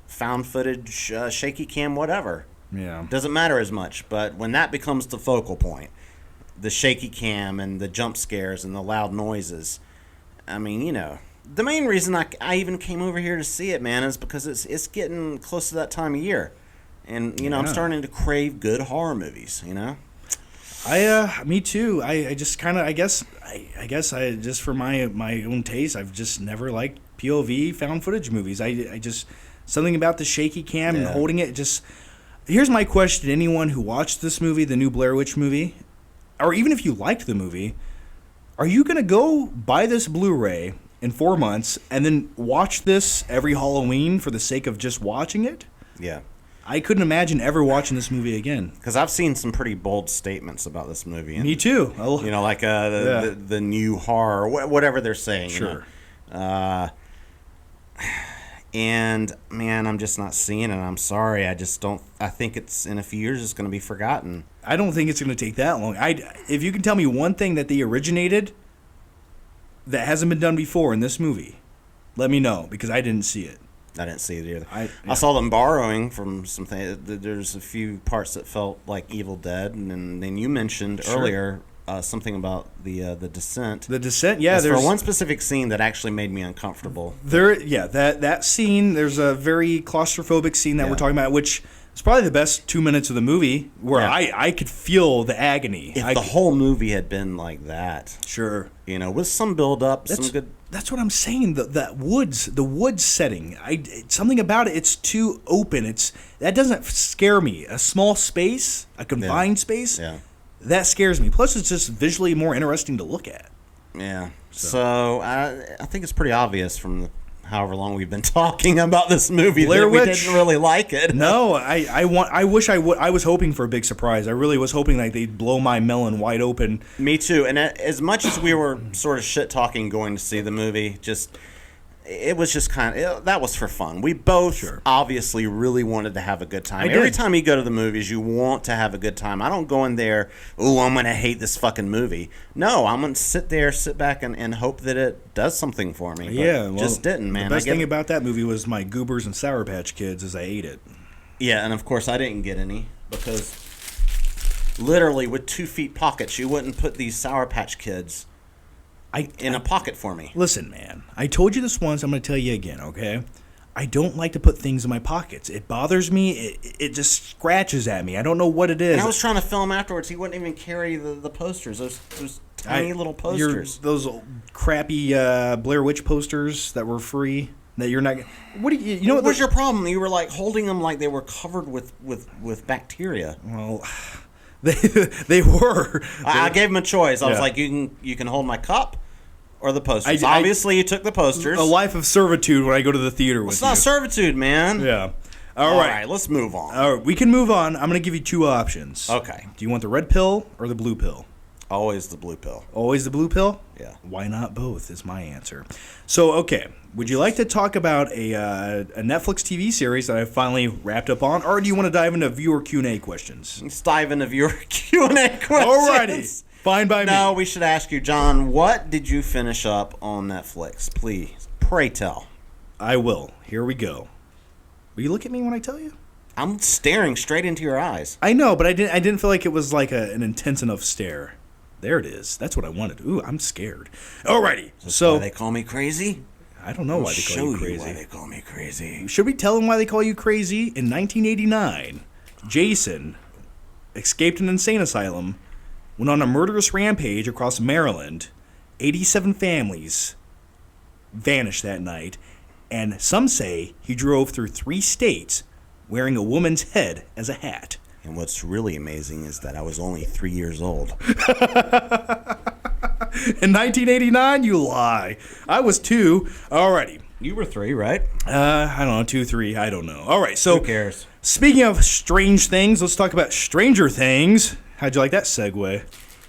Speaker 5: found footage, shaky cam, whatever.
Speaker 4: Yeah.
Speaker 5: Doesn't matter as much. But when that becomes the focal point, the shaky cam and the jump scares and the loud noises, I mean, the main reason I even came over here to see it, man, is because it's getting close to that time of year. And, I'm starting to crave good horror movies,
Speaker 4: Me too. I just kind of, I guess I just, for my own taste, I've just never liked POV found footage movies. I just, something about the shaky cam and holding it, just, here's my question to anyone who watched this movie, the new Blair Witch movie, or even if you liked the movie, are you going to go buy this Blu-ray in 4 months and then watch this every Halloween for the sake of just watching it?
Speaker 5: Yeah.
Speaker 4: I couldn't imagine ever watching this movie again.
Speaker 5: Because I've seen some pretty bold statements about this movie. And,
Speaker 4: me too.
Speaker 5: Like the new horror, whatever they're saying.
Speaker 4: Sure.
Speaker 5: And, man, I'm just not seeing it. I'm sorry. I just don't. I think it's, in a few years, it's going to be forgotten.
Speaker 4: I don't think it's going to take that long. If you can tell me one thing that they originated that hasn't been done before in this movie, let me know, because I didn't see it.
Speaker 5: I didn't see it either. I saw them borrowing from something. There's a few parts that felt like Evil Dead, and then you mentioned earlier something about the Descent.
Speaker 4: The Descent, yeah.
Speaker 5: There's for one specific scene that actually made me uncomfortable.
Speaker 4: That scene. There's a very claustrophobic scene that we're talking about, which is probably the best 2 minutes of the movie, where I could feel the agony.
Speaker 5: If the whole movie had been like that,
Speaker 4: sure,
Speaker 5: with some build up, some good.
Speaker 4: That's what I'm saying. The woods setting. Something about it. It's too open. That doesn't scare me. A small space, a confined space. Yeah. That scares me. Plus, it's just visually more interesting to look at.
Speaker 5: Yeah. So I think it's pretty obvious from however long we've been talking about this movie that we didn't really like it.
Speaker 4: No, I was hoping for a big surprise. I really was hoping like they'd blow my melon wide open.
Speaker 5: Me too. And as much as we were sort of shit talking going to see the movie, it was just that was for fun. We both obviously really wanted to have a good time. Every time you go to the movies, you want to have a good time. I don't go in there, I'm going to hate this fucking movie. No, I'm going to sit back and hope that it does something for me. But just didn't, man.
Speaker 4: The best thing about that movie was my Goobers and Sour Patch Kids as I ate it.
Speaker 5: Yeah, and of course I didn't get any because literally with 2 feet pockets, you wouldn't put these Sour Patch Kids in a pocket for me.
Speaker 4: Listen, man, I told you this once. I'm going to tell you again, okay? I don't like to put things in my pockets. It bothers me. It just scratches at me. I don't know what it is.
Speaker 5: And I was trying to film afterwards. He wouldn't even carry the posters. Those tiny little posters.
Speaker 4: Those crappy Blair Witch posters that were free. That you're not. What do you know? What
Speaker 5: was your problem? You were like holding them like they were covered with bacteria.
Speaker 4: Well. They were.
Speaker 5: I gave him a choice. I was like, you can hold my cup or the posters. Obviously, you took the posters.
Speaker 4: A life of servitude when I go to the theater with you.
Speaker 5: It's not servitude, man.
Speaker 4: Yeah.
Speaker 5: All right, let's move on.
Speaker 4: All right, we can move on. I'm going to give you 2 options.
Speaker 5: Okay.
Speaker 4: Do you want the red pill or the blue pill?
Speaker 5: Always the blue pill.
Speaker 4: Always the blue pill?
Speaker 5: Yeah.
Speaker 4: Why not both is my answer. So, okay. Would you like to talk about a Netflix TV series that I finally wrapped up on, or do you want to dive into viewer Q&A questions?
Speaker 5: Let's dive into viewer Q&A questions.
Speaker 4: Alrighty. Fine by me.
Speaker 5: No, we should ask you, John, what did you finish up on Netflix? Please, pray tell.
Speaker 4: I will. Here we go. Will you look at me when I tell you?
Speaker 5: I'm staring straight into your eyes.
Speaker 4: I know, but I didn't feel like it was like an intense enough stare. There it is. That's what I wanted. Ooh, I'm scared. Alrighty. So
Speaker 5: why they call me crazy?
Speaker 4: I don't know why they call you crazy.
Speaker 5: Why they call me crazy.
Speaker 4: Should we tell them why they call you crazy? In 1989, Jason escaped an insane asylum, went on a murderous rampage across Maryland. 87 families vanished that night, and some say he drove through 3 states wearing a woman's head as a hat.
Speaker 5: And what's really amazing is that I was only 3 years old.
Speaker 4: In 1989, you lie. I was 2. Alrighty.
Speaker 5: You were 3, right?
Speaker 4: I don't know, 2, 3, I don't know. Alright, so
Speaker 5: who cares?
Speaker 4: Speaking of strange things, let's talk about Stranger Things. How'd you like that segue?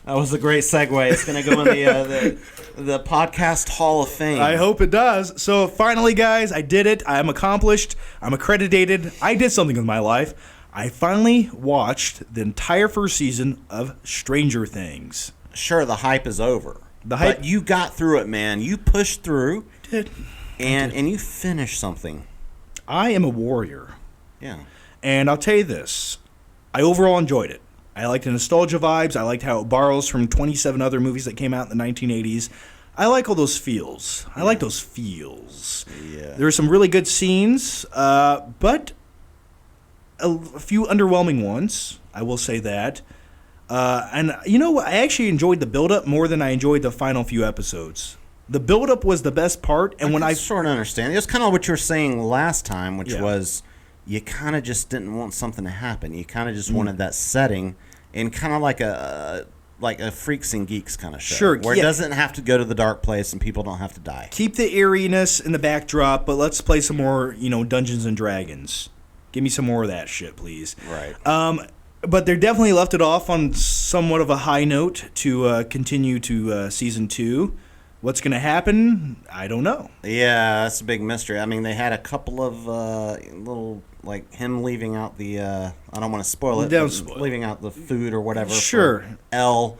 Speaker 5: That was a great segue. It's going to go in the podcast Hall of Fame.
Speaker 4: I hope it does. So finally, guys, I did it. I'm accomplished. I'm accredited. I did something with my life. I finally watched the entire first season of Stranger Things.
Speaker 5: Sure, the hype is over.
Speaker 4: The hype,
Speaker 5: but you got through it, man. You pushed through.
Speaker 4: Did.
Speaker 5: And you finished something.
Speaker 4: I am a warrior.
Speaker 5: Yeah.
Speaker 4: And I'll tell you this. I overall enjoyed it. I liked the nostalgia vibes. I liked how it borrows from 27 other movies that came out in the 1980s. I like all those feels. I like those feels.
Speaker 5: Yeah.
Speaker 4: There are some really good scenes, but a few underwhelming ones. I will say that. And you know what? I actually enjoyed the build-up more than I enjoyed the final few episodes. The build-up was the best part, and when I
Speaker 5: sort of understand, it was kind of what you were saying last time, which
Speaker 4: Yeah.
Speaker 5: was you kind of just didn't want something to happen. You kind of just wanted that setting, and kind of like a Freaks and Geeks kind of show,
Speaker 4: Sure,
Speaker 5: where
Speaker 4: yeah.
Speaker 5: it doesn't have to go to the dark place and people don't have to die.
Speaker 4: keep the eeriness in the backdrop, but let's play some more, Dungeons and Dragons. Give me some more of that shit, please.
Speaker 5: Right.
Speaker 4: But they definitely left it off on somewhat of a high note to continue to season 2. What's going to happen? I don't know.
Speaker 5: Yeah, that's a big mystery. I mean, they had a couple of little, like him leaving out the. I don't want to spoil it.
Speaker 4: Don't
Speaker 5: but
Speaker 4: spoil
Speaker 5: leaving out the food or whatever.
Speaker 4: Sure.
Speaker 5: For Elle.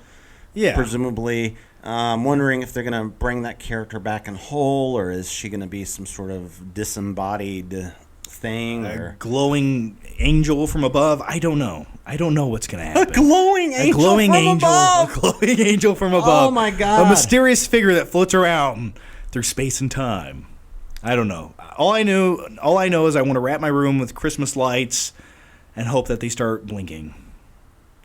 Speaker 4: Yeah.
Speaker 5: Presumably. I'm wondering if they're going to bring that character back in whole, or is she going to be some sort of disembodied thing?
Speaker 4: A glowing angel from above. I don't know. I don't know what's going to happen.
Speaker 5: A glowing angel from above.
Speaker 4: A glowing angel from above.
Speaker 5: Oh, my God.
Speaker 4: A mysterious figure that floats around through space and time. I don't know. All I know is I want to wrap my room with Christmas lights and hope that they start blinking.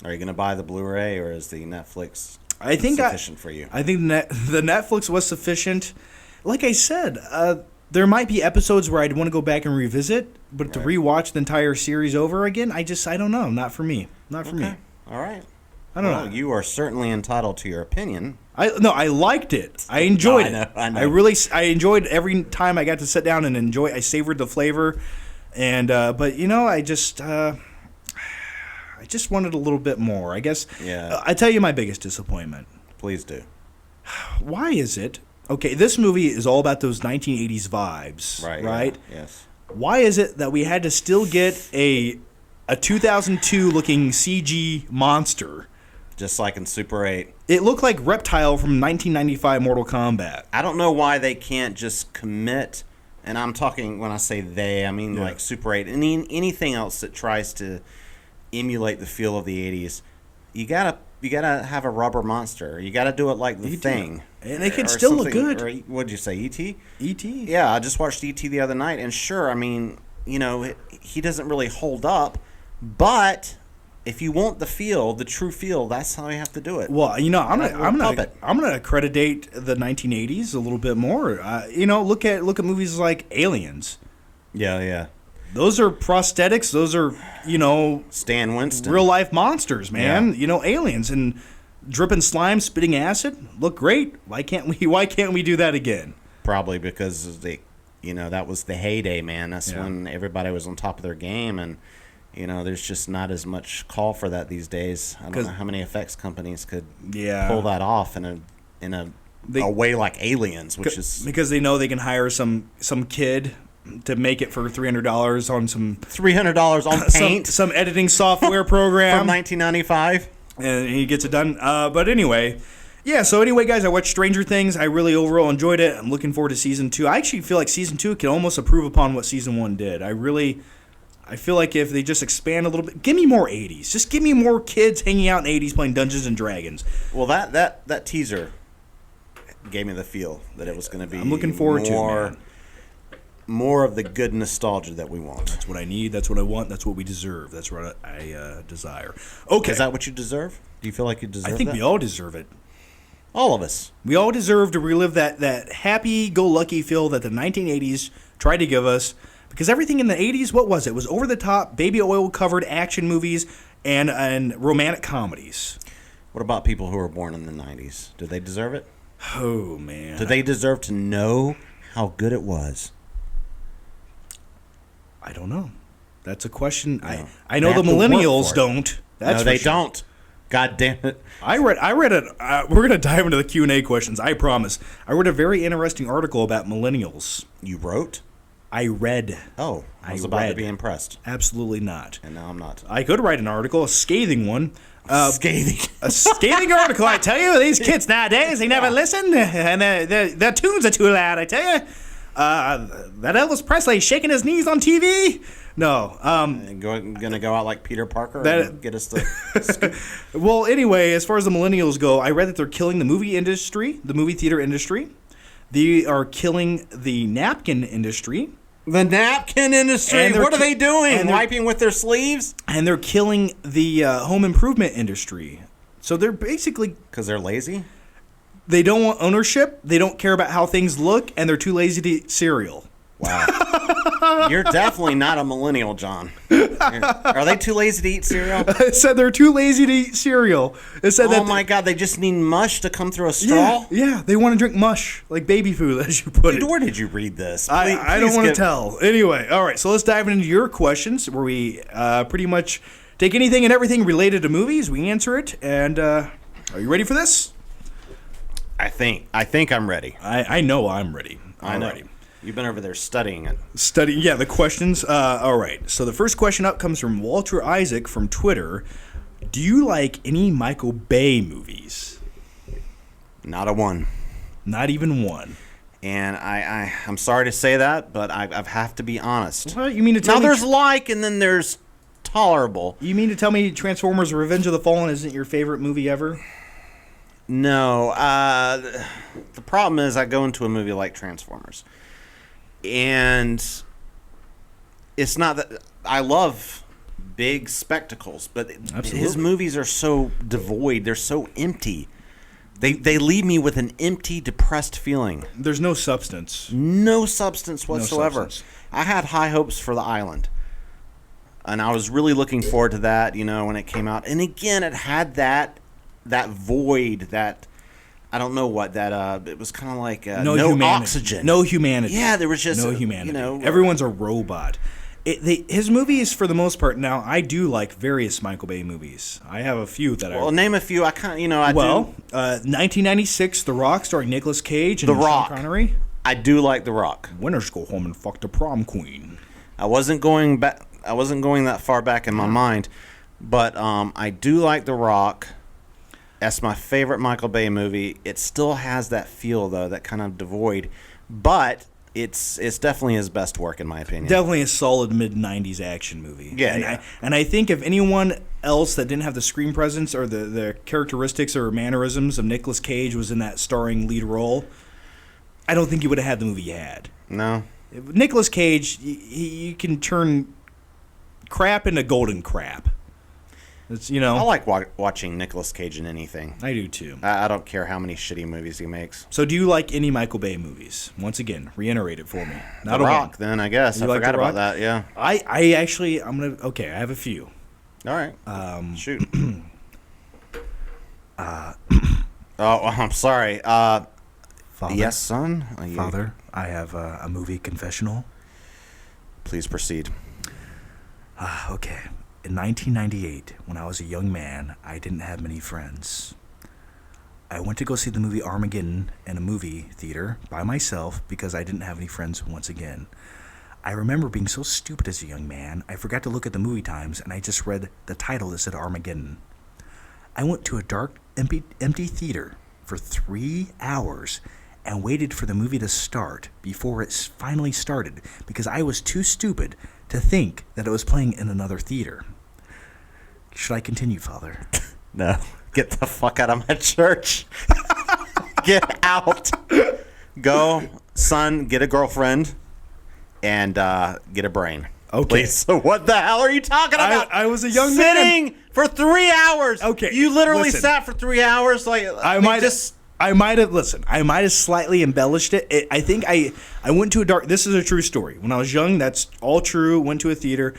Speaker 5: Are you going to buy the Blu-ray, or is the Netflix
Speaker 4: I think
Speaker 5: sufficient for you?
Speaker 4: I think the Netflix was sufficient. Like I said, there might be episodes where I'd want to go back and revisit, but to rewatch the entire series over again, I don't know. Not for me. Not for me.
Speaker 5: All right.
Speaker 4: I don't know.
Speaker 5: You are certainly entitled to your opinion.
Speaker 4: I liked it. I enjoyed it.
Speaker 5: I know.
Speaker 4: I enjoyed every time I got to sit down and enjoy. I savored the flavor, and but I just wanted a little bit more. I guess.
Speaker 5: Yeah.
Speaker 4: I tell you my biggest disappointment.
Speaker 5: Please do.
Speaker 4: Why is it? Okay, this movie is all about those 1980s vibes, right?
Speaker 5: Yeah. Yes.
Speaker 4: Why is it that we had to still get a 2002 looking CG monster?
Speaker 5: Just like in Super 8.
Speaker 4: It looked like Reptile from 1995 Mortal Kombat.
Speaker 5: I don't know why they can't just commit, and I'm talking, when I say they, I mean like Super 8. Anything else that tries to emulate the feel of the 80s, you gotta have a rubber monster. You gotta do it like the Thing.
Speaker 4: And it can still look good.
Speaker 5: Or, what'd you say, E.T.?
Speaker 4: E.T.?
Speaker 5: Yeah, I just watched E.T. the other night, and sure, I mean, he doesn't really hold up, but if you want the true feel, that's how you have to do it.
Speaker 4: Well, I'm gonna accredit the 1980s a little bit more. Look at movies like Aliens.
Speaker 5: Yeah.
Speaker 4: Those are prosthetics. Those are
Speaker 5: Stan Winston,
Speaker 4: real life monsters, man.
Speaker 5: Yeah.
Speaker 4: Aliens and dripping slime, spitting acid look great. Why can't we do that again?
Speaker 5: Probably because that was the heyday, man. That's when everybody was on top of their game, and there's just not as much call for that these days. I don't know how many effects companies could pull that off in a way like Aliens, which is
Speaker 4: because they know they can hire some kid to make it for $300 on some
Speaker 5: $300 on Paint,
Speaker 4: some editing software program
Speaker 5: from 1995,
Speaker 4: and he gets it done. But anyway, So anyway, guys, I watched Stranger Things. I really overall enjoyed it. I'm looking forward to season 2. I actually feel like season 2 can almost improve upon what season 1 did. I feel like if they just expand a little bit, give me more 80s. Just give me more kids hanging out in the 80s playing Dungeons and Dragons.
Speaker 5: Well, that teaser gave me the feel that it was going to be.
Speaker 4: I'm looking forward to it, man.
Speaker 5: More of the good nostalgia that we want.
Speaker 4: That's what I need. That's what I want. That's what we deserve. That's what I desire. Okay.
Speaker 5: Is that what you deserve? Do you feel like you deserve that?
Speaker 4: I think we all deserve it.
Speaker 5: All of us. We
Speaker 4: all deserve to relive that happy-go-lucky feel that the 1980s tried to give us. Because everything in the 80s, what was it? It was over-the-top, baby oil-covered action movies and romantic comedies.
Speaker 5: What about people who were born in the 90s? Do they deserve it?
Speaker 4: Oh, man.
Speaker 5: Do they deserve to know how good it was?
Speaker 4: I don't know. That's a question. No. I know the millennials don't.
Speaker 5: No, they don't. God damn it.
Speaker 4: I read it. We're going to dive into the Q&A questions, I promise. I read a very interesting article about millennials.
Speaker 5: You wrote?
Speaker 4: I read.
Speaker 5: Oh, I was about to be impressed.
Speaker 4: Absolutely not.
Speaker 5: And now I'm not.
Speaker 4: I could write an article, a scathing one.
Speaker 5: Scathing.
Speaker 4: A scathing article, I tell you. These kids nowadays, they never listen. And their tunes are too loud, I tell you. That Elvis Presley shaking his knees on TV? No.
Speaker 5: Gonna go out like Peter Parker and get us the...
Speaker 4: Well, anyway, as far as the millennials go, I read that they're killing the movie industry, the movie theater industry. They are killing the napkin industry.
Speaker 5: The napkin industry? What are they doing? Wiping with their sleeves?
Speaker 4: And they're killing the home improvement industry. So they're basically...
Speaker 5: Because they're lazy?
Speaker 4: They don't want ownership, they don't care about how things look, and they're too lazy to eat cereal.
Speaker 5: Wow. You're definitely not a millennial, John. Are they too lazy to eat cereal?
Speaker 4: It said they're too lazy to eat cereal. It said
Speaker 5: my God, they just need mush to come through a straw?
Speaker 4: Yeah, they want to drink mush, like baby food, as you put it.
Speaker 5: Where did you read this?
Speaker 4: I don't want to tell. Anyway, all right, so let's dive into your questions, where we pretty much take anything and everything related to movies, we answer it, and are you ready for this?
Speaker 5: I think I'm ready.
Speaker 4: I know I'm ready.
Speaker 5: I'm ready. You've been over there studying it.
Speaker 4: The questions. All right. So the first question up comes from Walter Isaac from Twitter. Do you like any Michael Bay movies?
Speaker 5: Not a one.
Speaker 4: Not even one.
Speaker 5: And I'm sorry to say that, but I have to be honest.
Speaker 4: Well, you mean to tell me...
Speaker 5: Now there's and then there's tolerable.
Speaker 4: You mean to tell me Transformers Revenge of the Fallen isn't your favorite movie ever?
Speaker 5: No. The problem is I go into a movie like Transformers. And it's not that I love big spectacles, but his movies are so devoid. They're so empty. They leave me with an empty, depressed feeling.
Speaker 4: There's no substance.
Speaker 5: No substance whatsoever. No substance. I had high hopes for The Island. And I was really looking forward to that, when it came out. And again, it had that void, that... I don't know what that. It was kind of like no oxygen,
Speaker 4: no humanity.
Speaker 5: Yeah, there was just
Speaker 4: no humanity. Everyone's a robot. His movies, for the most part. Now, I do like various Michael Bay movies. I have a few that
Speaker 5: name a few. I kind of,
Speaker 4: do. 1996, The Rock, starring Nicolas Cage and Sean Connery.
Speaker 5: I do like The Rock.
Speaker 4: Winners go home and fuck the prom queen.
Speaker 5: I wasn't going back. I wasn't going that far back in my mind, but I do like The Rock. That's my favorite Michael Bay movie. It still has that feel, though, that kind of devoid. But it's definitely his best work, in my opinion.
Speaker 4: Definitely a solid mid-'90s action movie.
Speaker 5: Yeah,
Speaker 4: and I think if anyone else that didn't have the screen presence or the characteristics or mannerisms of Nicolas Cage was in that starring lead role, I don't think you would have had the movie you had.
Speaker 5: No.
Speaker 4: Nicolas Cage, you can turn crap into golden crap. I
Speaker 5: like watching Nicolas Cage in anything.
Speaker 4: I do too.
Speaker 5: I don't care how many shitty movies he makes.
Speaker 4: So do you like any Michael Bay movies? Once again, reiterate it for me.
Speaker 5: Not The Rock, then, I guess. I forgot about that, yeah.
Speaker 4: I have a few.
Speaker 5: All right. Shoot. I'm sorry.
Speaker 4: Father,
Speaker 5: yes, son?
Speaker 4: Father, I have a movie confessional.
Speaker 5: Please proceed.
Speaker 4: Okay. In 1998, when I was a young man, I didn't have many friends. I went to go see the movie Armageddon in a movie theater by myself because I didn't have any friends once again. I remember being so stupid as a young man, I forgot to look at the movie times and I just read the title that said Armageddon. I went to a dark, empty theater for 3 hours and waited for the movie to start before it finally started because I was too stupid to think that it was playing in another theater. Should I continue, Father?
Speaker 5: No. Get the fuck out of my church. Get out. Go, son, get a girlfriend and get a brain.
Speaker 4: Okay.
Speaker 5: Please. So what the hell are you talking about?
Speaker 4: I was a young
Speaker 5: Sitting
Speaker 4: man.
Speaker 5: for 3 hours.
Speaker 4: Okay.
Speaker 5: You literally
Speaker 4: Listen.
Speaker 5: sat for 3 hours. Like
Speaker 4: I might have slightly embellished it. I think I went to a dark. This is a true story. When I was young, that's all true. Went to a theater.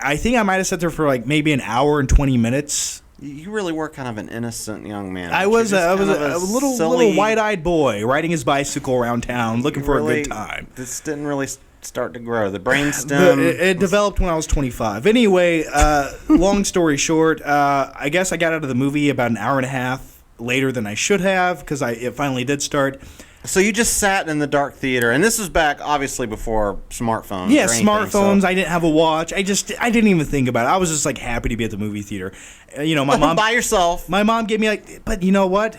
Speaker 4: I think I might have sat there for like maybe an hour and 20 minutes.
Speaker 5: You really were kind of an innocent young man.
Speaker 4: I was a little wide-eyed boy riding his bicycle around town looking for a good time.
Speaker 5: This didn't really start to grow. The brainstem.
Speaker 4: It developed when I was 25. Anyway, long story short, I guess I got out of the movie about an hour and a half later than I should have because it finally did start.
Speaker 5: So you just sat in the dark theater, and this was back obviously before smartphones.
Speaker 4: Yeah,
Speaker 5: or anything,
Speaker 4: smartphones.
Speaker 5: So.
Speaker 4: I didn't have a watch. I didn't even think about it. I was just like happy to be at the movie theater. My mom
Speaker 5: by yourself.
Speaker 4: My mom gave me like, but you know what?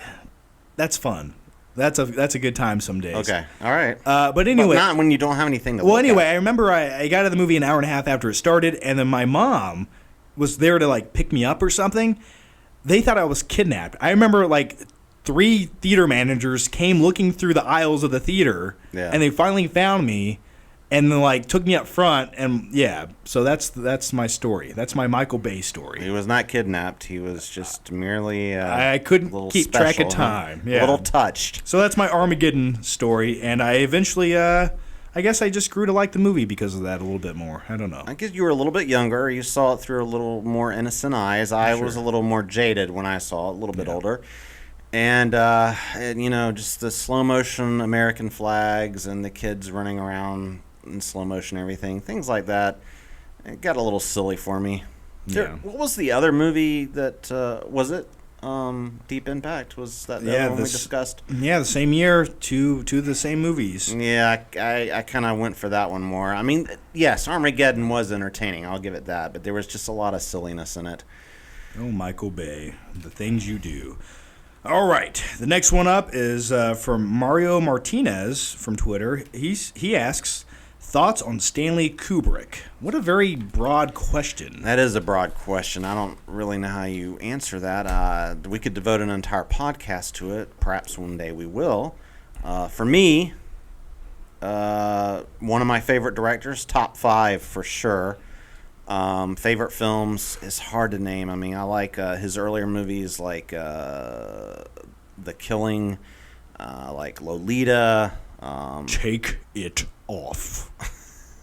Speaker 4: That's fun. That's a good time some days.
Speaker 5: Okay, all right.
Speaker 4: But anyway,
Speaker 5: but not when you don't have anything to.
Speaker 4: Well,
Speaker 5: look
Speaker 4: anyway,
Speaker 5: at.
Speaker 4: I remember I got out of the movie an hour and a half after it started, and then my mom was there to like pick me up or something. They thought I was kidnapped. I remember like 3 theater managers came looking through the aisles of the theater, and they finally found me, and then like took me up front, and so that's my story. That's my Michael Bay story.
Speaker 5: He was not kidnapped. He was just merely.
Speaker 4: I couldn't keep track of time.
Speaker 5: A little touched.
Speaker 4: So that's my Armageddon story, and I eventually, I guess I just grew to like the movie because of that a little bit more. I don't know.
Speaker 5: I guess you were a little bit younger. You saw it through a little more innocent eyes. I was a little more jaded when I saw it, a little bit older. And just the slow motion American flags and the kids running around in slow motion, everything, things like that. It got a little silly for me. What was the other movie that was it? Deep Impact was that the other one we discussed?
Speaker 4: Yeah, the same year, two of the same movies.
Speaker 5: Yeah, I kind of went for that one more. I mean, yes, Armageddon was entertaining. I'll give it that, but there was just a lot of silliness in it.
Speaker 4: Oh, Michael Bay, the things you do. All right, the next one up is from Mario Martinez from Twitter. He asks, thoughts on Stanley Kubrick? What a very broad question.
Speaker 5: That is a broad question. I don't really know how you answer that. We could devote an entire podcast to it. Perhaps one day we will. For me, one of my favorite directors, top 5 for sure. Favorite films is hard to name. I mean, I like his earlier movies like The Killing, like Lolita.
Speaker 4: Take it off.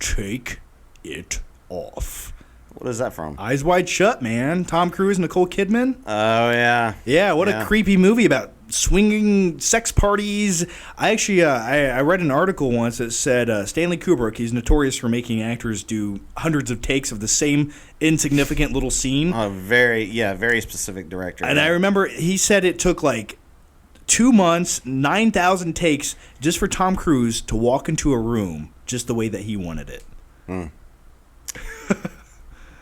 Speaker 4: Take it off.
Speaker 5: What is that from?
Speaker 4: Eyes Wide Shut, man. Tom Cruise, Nicole Kidman.
Speaker 5: Oh, yeah.
Speaker 4: Yeah, what a creepy movie about swinging sex parties. I actually I read an article once that said Stanley Kubrick, he's notorious for making actors do hundreds of takes of the same insignificant little scene.
Speaker 5: Very specific director.
Speaker 4: And I remember he said it took like 2 months, 9,000 takes just for Tom Cruise to walk into a room just the way that he wanted it.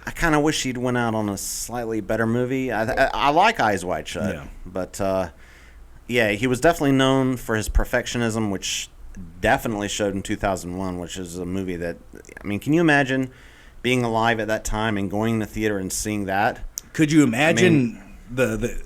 Speaker 5: I kind of wish he'd went out on a slightly better movie. I like Eyes Wide Shut, but he was definitely known for his perfectionism, which definitely showed in 2001, which is a movie that, I mean, can you imagine being alive at that time and going to the theater and seeing that?
Speaker 4: Could you imagine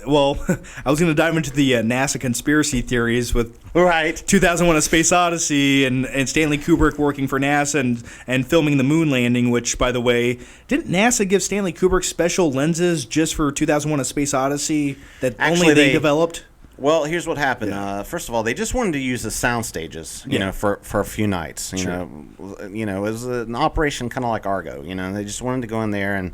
Speaker 4: well, I was going to dive into the NASA conspiracy theories with 2001: A Space Odyssey and Stanley Kubrick working for NASA and filming the moon landing, which, by the way, didn't NASA give Stanley Kubrick special lenses just for 2001: A Space Odyssey that only they developed?
Speaker 5: Well, here's what happened. First of all, they just wanted to use the sound stages, for a few nights. You know, it was an operation kind of like Argo. You know, they just wanted to go in there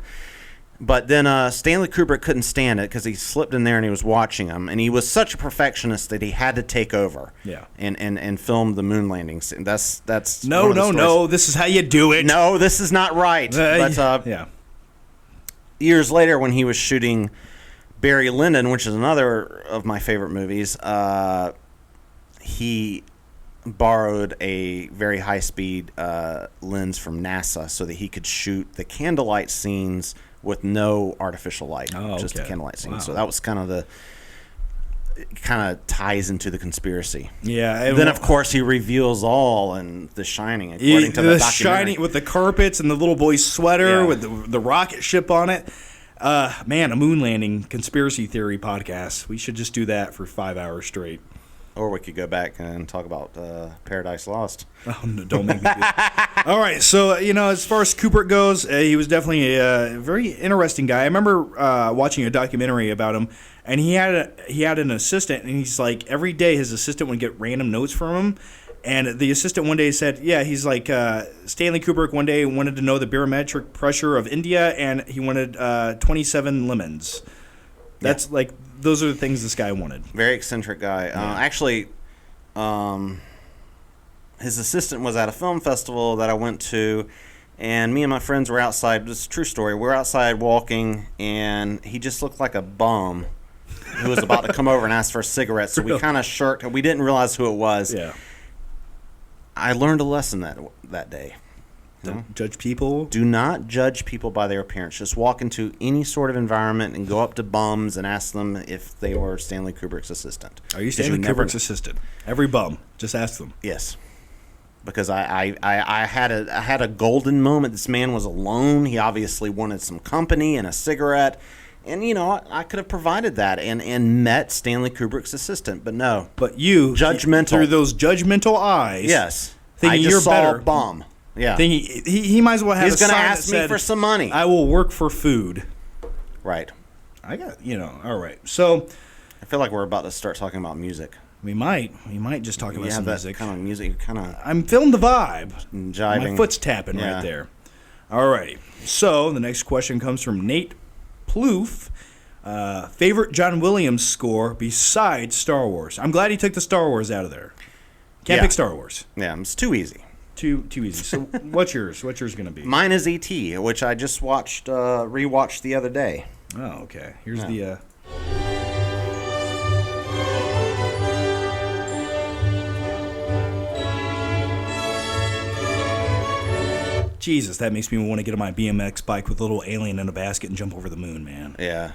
Speaker 5: But then Stanley Kubrick couldn't stand it because he slipped in there and he was watching them, and he was such a perfectionist that he had to take over. And film the moon landing scene. That's
Speaker 4: no. This is how you do it.
Speaker 5: No, this is not right. years later, when he was shooting Barry Lyndon, which is another of my favorite movies, he borrowed a very high-speed lens from NASA so that he could shoot the candlelight scenes with no artificial light, just the candlelight scenes. Wow. So that was kind of ties into the conspiracy.
Speaker 4: Yeah.
Speaker 5: And then, of course, he reveals all in The Shining, according to the documentary.
Speaker 4: Shining with the carpets and the little boy's sweater with the rocket ship on it. Man, a moon landing conspiracy theory podcast. We should just do that for 5 hours straight.
Speaker 5: Or we could go back and talk about Paradise Lost.
Speaker 4: Oh, no, don't make me do that. All right, so, as far as Kubrick goes, he was definitely a very interesting guy. I remember watching a documentary about him, and he had an assistant, and he's like, every day his assistant would get random notes from him, and the assistant one day said, he's like, Stanley Kubrick one day wanted to know the barometric pressure of India, and he wanted 27 lemons. That's like, those are the things this guy wanted.
Speaker 5: Very eccentric guy. Actually, his assistant was at a film festival that I went to, and me and my friends were outside. This is a true story. We're outside walking, and he just looked like a bum who was about to come over and ask for a cigarette. So we kind of shirked. We didn't realize who it was.
Speaker 4: Yeah.
Speaker 5: I learned a lesson that day.
Speaker 4: Don't judge people.
Speaker 5: Do not judge people by their appearance. Just walk into any sort of environment and go up to bums and ask them if they were Stanley Kubrick's assistant.
Speaker 4: Are you Stanley Kubrick's assistant? Every bum. Just ask them.
Speaker 5: Yes. Because I had a golden moment. This man was alone. He obviously wanted some company and a cigarette. And, I could have provided that and met Stanley Kubrick's assistant. But no.
Speaker 4: But you,
Speaker 5: judgmental.
Speaker 4: Through those judgmental eyes.
Speaker 5: Yes.
Speaker 4: Thinking you're better.
Speaker 5: A bum. Yeah.
Speaker 4: He might as well have
Speaker 5: He's
Speaker 4: a
Speaker 5: going to
Speaker 4: sign
Speaker 5: ask me for some money.
Speaker 4: I will work for food.
Speaker 5: Right.
Speaker 4: I got, all right. So.
Speaker 5: I feel like we're about to start talking about music.
Speaker 4: We might just talk about some music.
Speaker 5: Kind of music.
Speaker 4: I'm feeling the vibe.
Speaker 5: Jiving.
Speaker 4: My foot's tapping right there. All right. So the next question comes from Nate Plouffe. Favorite John Williams score besides Star Wars? I'm glad he took the Star Wars out of there. Can't pick Star Wars.
Speaker 5: Yeah, it's too easy.
Speaker 4: Too easy. So what's yours? What's yours going to be?
Speaker 5: Mine is E.T., which I just rewatched the other day.
Speaker 4: Oh, okay. Here's the... Jesus, that makes me want to get on my BMX bike with a little alien in a basket and jump over the moon, man.
Speaker 5: Yeah.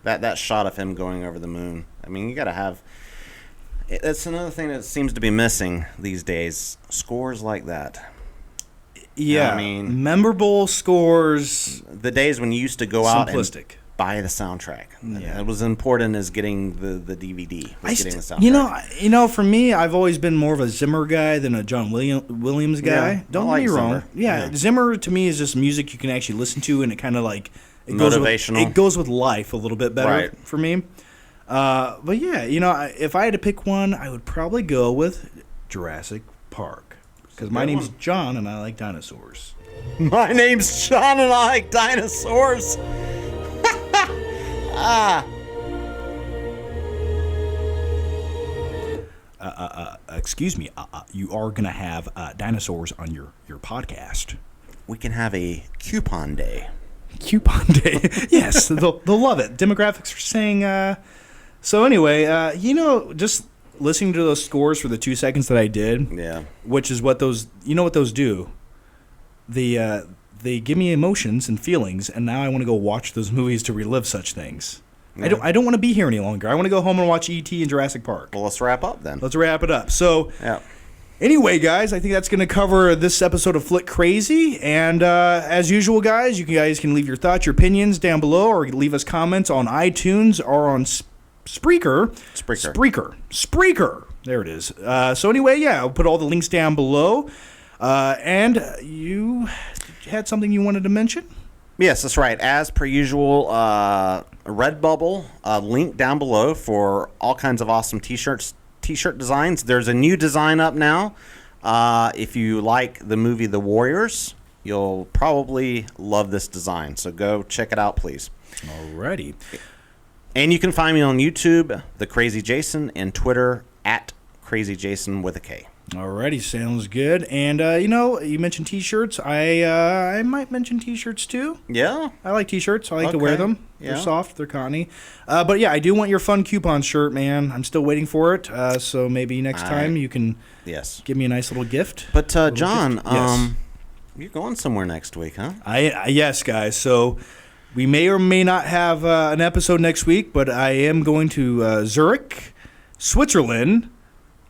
Speaker 5: That shot of him going over the moon. I mean, you got to have... That's another thing that seems to be missing these days. Scores like that.
Speaker 4: Yeah.
Speaker 5: I mean...
Speaker 4: Memorable scores.
Speaker 5: The days when you used to go out and buy the soundtrack.
Speaker 4: Yeah.
Speaker 5: It was important as getting the DVD. Getting the soundtrack.
Speaker 4: For me, I've always been more of a Zimmer guy than a John Williams guy.
Speaker 5: Yeah,
Speaker 4: Don't get me wrong. Yeah, Zimmer to me is just music you can actually listen to, and it kind of like...
Speaker 5: Motivational.
Speaker 4: It goes with life a little bit better for me. But yeah, if I had to pick one, I would probably go with Jurassic Park. Because my name's John and I like dinosaurs.
Speaker 5: My name's John and I like dinosaurs.
Speaker 4: Excuse me. You are going to have dinosaurs on your podcast.
Speaker 5: We can have a coupon day.
Speaker 4: Coupon day. Yes, they'll love it. Demographics are saying... So anyway, just listening to those scores for the 2 seconds that I did, which is what those, what those do. They give me emotions and feelings, and now I want to go watch those movies to relive such things. Yeah. I don't want to be here any longer. I want to go home and watch E.T. and Jurassic Park.
Speaker 5: Well, let's wrap up then.
Speaker 4: Let's wrap it up. So, anyway, guys, I think that's going to cover this episode of Flick Crazy. And as usual, guys, you guys can leave your thoughts, your opinions down below, or leave us comments on iTunes or on Spreaker. There it is. So anyway, I'll put all the links down below. And you had something you wanted to mention?
Speaker 5: Yes, that's right. As per usual, Redbubble, link down below for all kinds of awesome t-shirt designs. There's a new design up now. If you like the movie The Warriors, you'll probably love this design. So go check it out, please.
Speaker 4: Alrighty.
Speaker 5: And you can find me on YouTube, The Crazy Jason, and Twitter @CrazyJason with a K.
Speaker 4: Alrighty, sounds good. And you mentioned T-shirts. I might mention T-shirts too.
Speaker 5: Yeah.
Speaker 4: I like T-shirts. I like to wear them.
Speaker 5: Yeah.
Speaker 4: They're soft. They're cottony. But yeah, I do want your fun coupon shirt, man. I'm still waiting for it. So maybe next time you can give me a nice little gift.
Speaker 5: But John,
Speaker 4: gift. Yes.
Speaker 5: You're going somewhere next week, huh?
Speaker 4: Yes, guys. So we may or may not have an episode next week, but I am going to Zurich, Switzerland.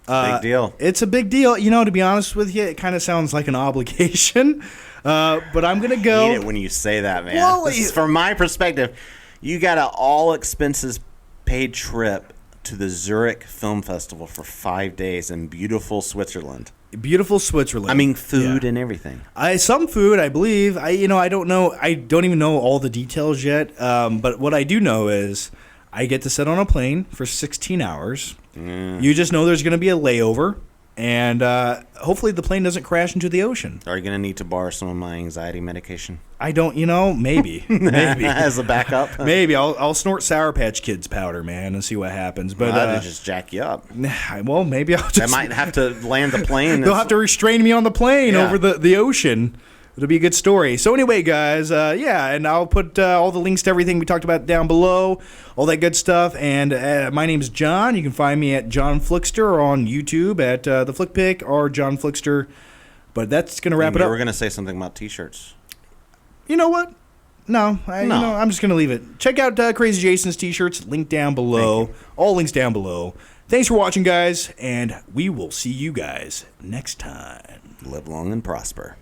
Speaker 5: Big deal.
Speaker 4: It's a big deal. To be honest with you, it kind of sounds like an obligation. But I'm going to go.
Speaker 5: I hate it when you say that, man.
Speaker 4: Well,
Speaker 5: This is from my perspective, you got an all expenses paid trip to the Zurich Film Festival for 5 days in beautiful Switzerland.
Speaker 4: Beautiful Switzerland.
Speaker 5: I mean, food and everything.
Speaker 4: Some food, I believe. I don't know. I don't even know all the details yet. But what I do know is I get to sit on a plane for 16 hours. You just know there's going to be a layover, and hopefully the plane doesn't crash into the ocean.
Speaker 5: Are you going to need to borrow some of my anxiety medication?
Speaker 4: I don't, maybe. Maybe.
Speaker 5: As a backup?
Speaker 4: Maybe. I'll snort Sour Patch Kids powder, man, and see what happens. But
Speaker 5: that'll just jack you up.
Speaker 4: Well, maybe I'll just...
Speaker 5: I might have to land the plane.
Speaker 4: They'll have to restrain me on the plane over the ocean. It'll be a good story. So anyway, guys, and I'll put all the links to everything we talked about down below, all that good stuff. And my name's John. You can find me at John Flickster or on YouTube at The Flick Pick or John Flickster. But that's going to wrap it up.
Speaker 5: You were going to say something about T-shirts.
Speaker 4: You know what? No. I'm just going to leave it. Check out Crazy Jason's T-shirts. Link down below. All links down below. Thanks for watching, guys, and we will see you guys next time.
Speaker 5: Live long and prosper.